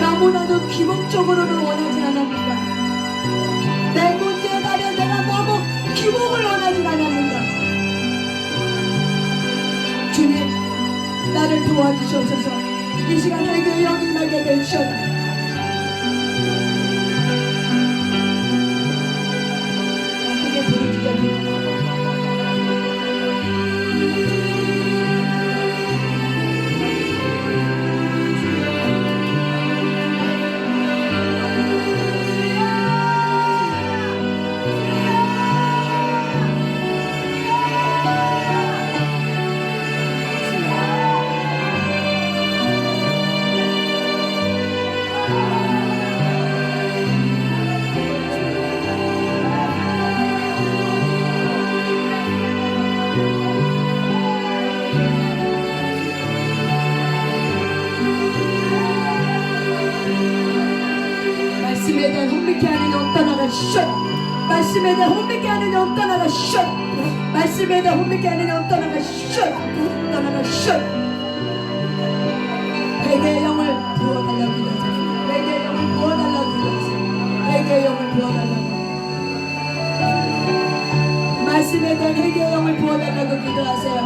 너무나도 기복적으로는 원하지 않았는가? 내 문제에 답에 내가 너무 기복을 원하지 않았는가? 주님, 나를 도와주셔서 이 시간 내게 영이 나게 되시옵소서. 크게 부르짖어 떠나가 슛. 말씀에 대한 혼미케 하는 영 떠나가 슛. 말씀에 대한 혼미케 하는 영 떠나가 슛. 떠나가 슛. 회개의 영을 부어달라고 기도하세요. 회개의 영을 부어달라고 기도하세요. 회개의 영을 부어달라고. 말씀에 대한 회개의 영을 부어달라고 기도하세요.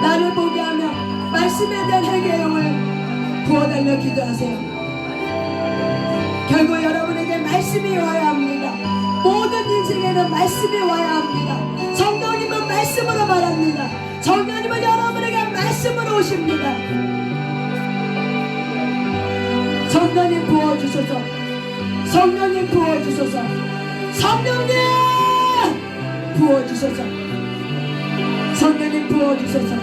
나를 보게 하며 말씀에 대한 회개의 영을 부어달라고 기도하세요. 결국 여러분에게 말씀이 와야 합니다. 모든 인생에는 말씀이 와야 합니다. 성령님은 말씀으로 말합니다. 성령님은 여러분에게 말씀으로 오십니다. 성령님 부어주소서. 성령님 부어주소서. 성령님 부어주소서. 성령님 부어주소서.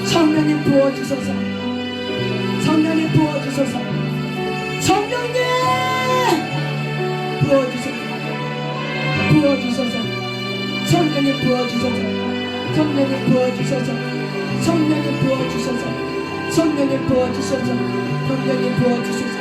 성령님 부어주소서. 성령님 부어주소서. 성령님 부어주소서. 부어주소서. 성령님 부어주소서. 성령님 부어주소서. 성령님 부어주소서. 성령님 부어주소서. 성령님 부어주소서.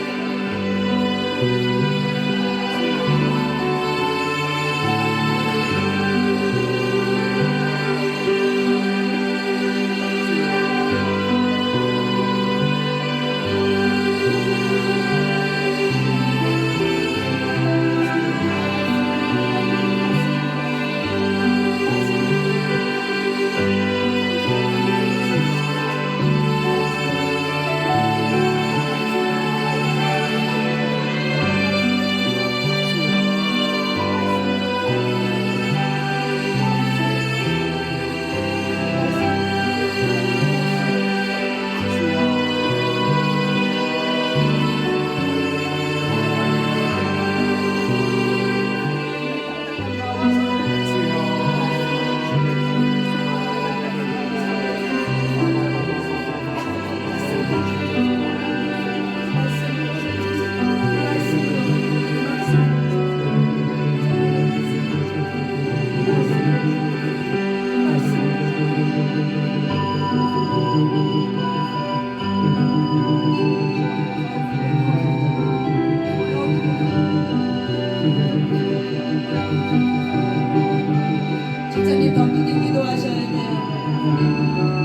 집사님 더 크게 기도하셔야 돼요.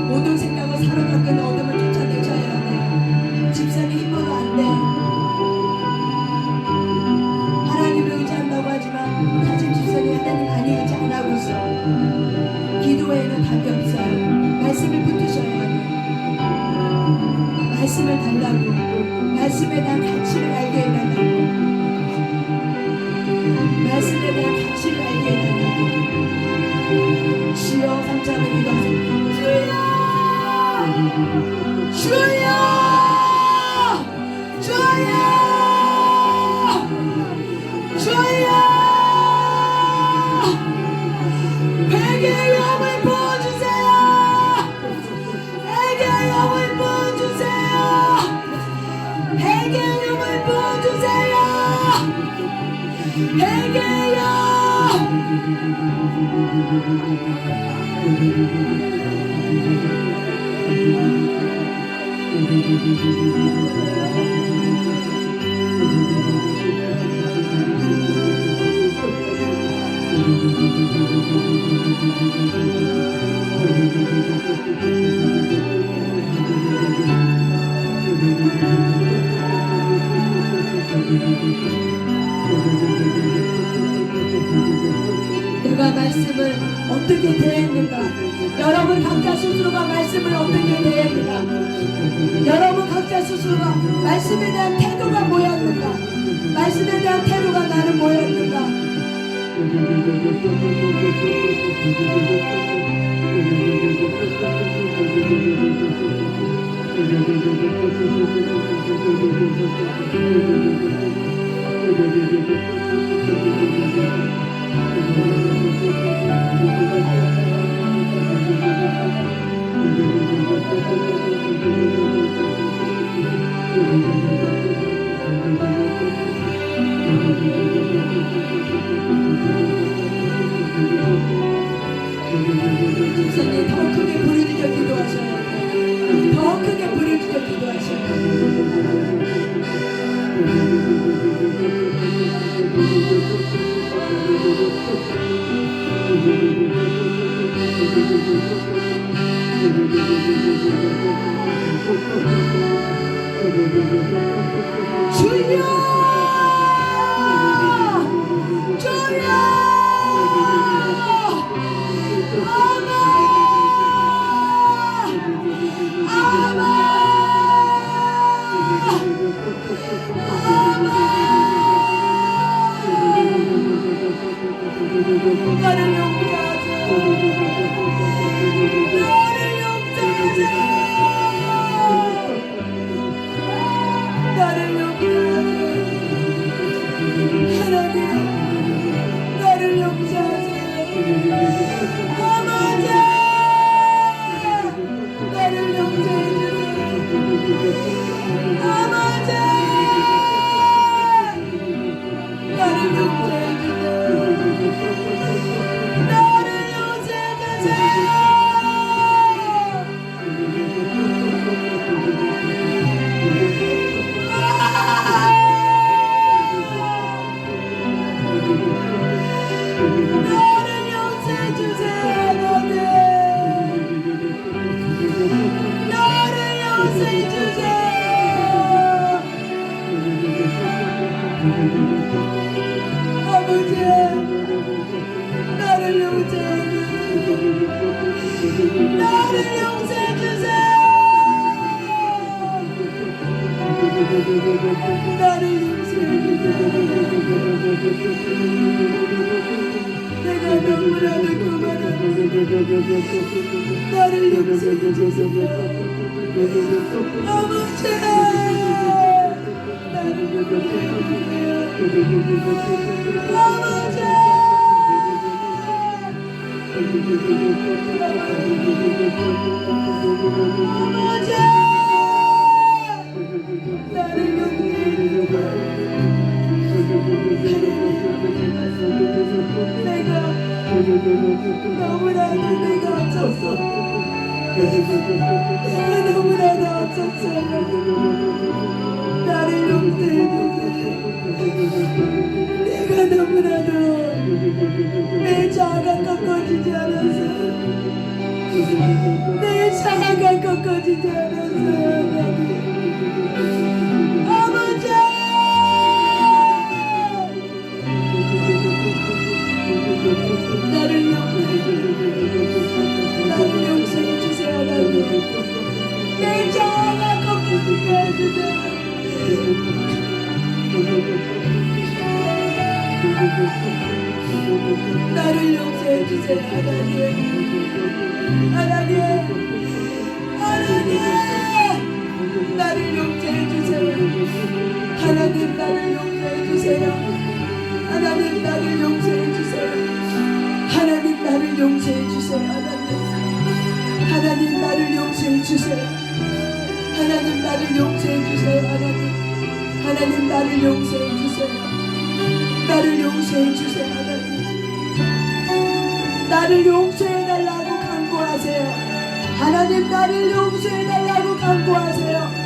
모든 생각을 사로잡는 어둠을 쫓아내셔야 돼요. 집사님 힘으로 안 돼. 하나님을 의지한다고 하지만 사실 집사님 하나님 많이 의지 안 하고 있어. 기도에는 답이 없어요. 말씀을 붙으셔야 돼요. 말씀을 달라고. 말씀에 대한 가치를 알게 해달라고. 말씀에 대한 가치를 알게 해달라고. 주여 삼창을 기도하세요. 주여! 주여! 주여! 주여! 회개의 영을 부어주세요. 회개의 영을 부어주세요. 회개의 영을 부어주세요. 회개의 영. 내가 말씀을 어떻게 대했는가? 여러분 각자 스스로가 말씀을 어떻게 대했는가? 여러분 각자 스스로가 말씀에 대한 태도가 뭐였는가? 말씀에 대한 태도가 나는 뭐였는가? 집사님 더 크게 부르짖어 기도하셔야 돼요. 더 크게 부르짖어 기도하셔야 돼요. 주여 주여 나를 용서하세요. 나를 용서하세요. 나를 용서하세요. 하나님 나를 용서하세요. 아버지 나를 용서해 주세요. 아버지 나를 용서해 주세요. 나를 용서해 주세요. 나를 용서해 주세요. 하나님 나를 용서해 주세요. 아버지 나를 용서해 주세요. 나를 용서해 주세요. 나를 용서해 주세요. 내가 너무나도 그만합니다. 나를 용서해 주세요. 아버지 나를 용서해 주세요. 아버지 아버지 나를 용서해 주세요. 내가 너무나도 내가 앞섰어. 내가 너무나도 앞섰어요. 나를 용서해 주세요. 내가 너무나도 내 자아가 꺾어지지 않았어요. 내 자아가 꺾어지지 않았어요. 아버지 나를 용서해 주세요. 하나님 내 자아가 꺾이게 해주세요. 나를 용서해 주세요. 하나님 나를 용서해 주세요. 하나님 나를 용서해 주세요. 하나님 나를 용서해 주세요. 하나님 나를 용서해 주세요. 하나님 나를 용서해 주세요. 하나님 나를 용서해 주세요. 하나님 나를 용서해 주세요. 나를 용서해 주세요. 하나님 나를 용서해 달라고 간구하세요. 하나님 나를 용서해 달라고 간구하세요.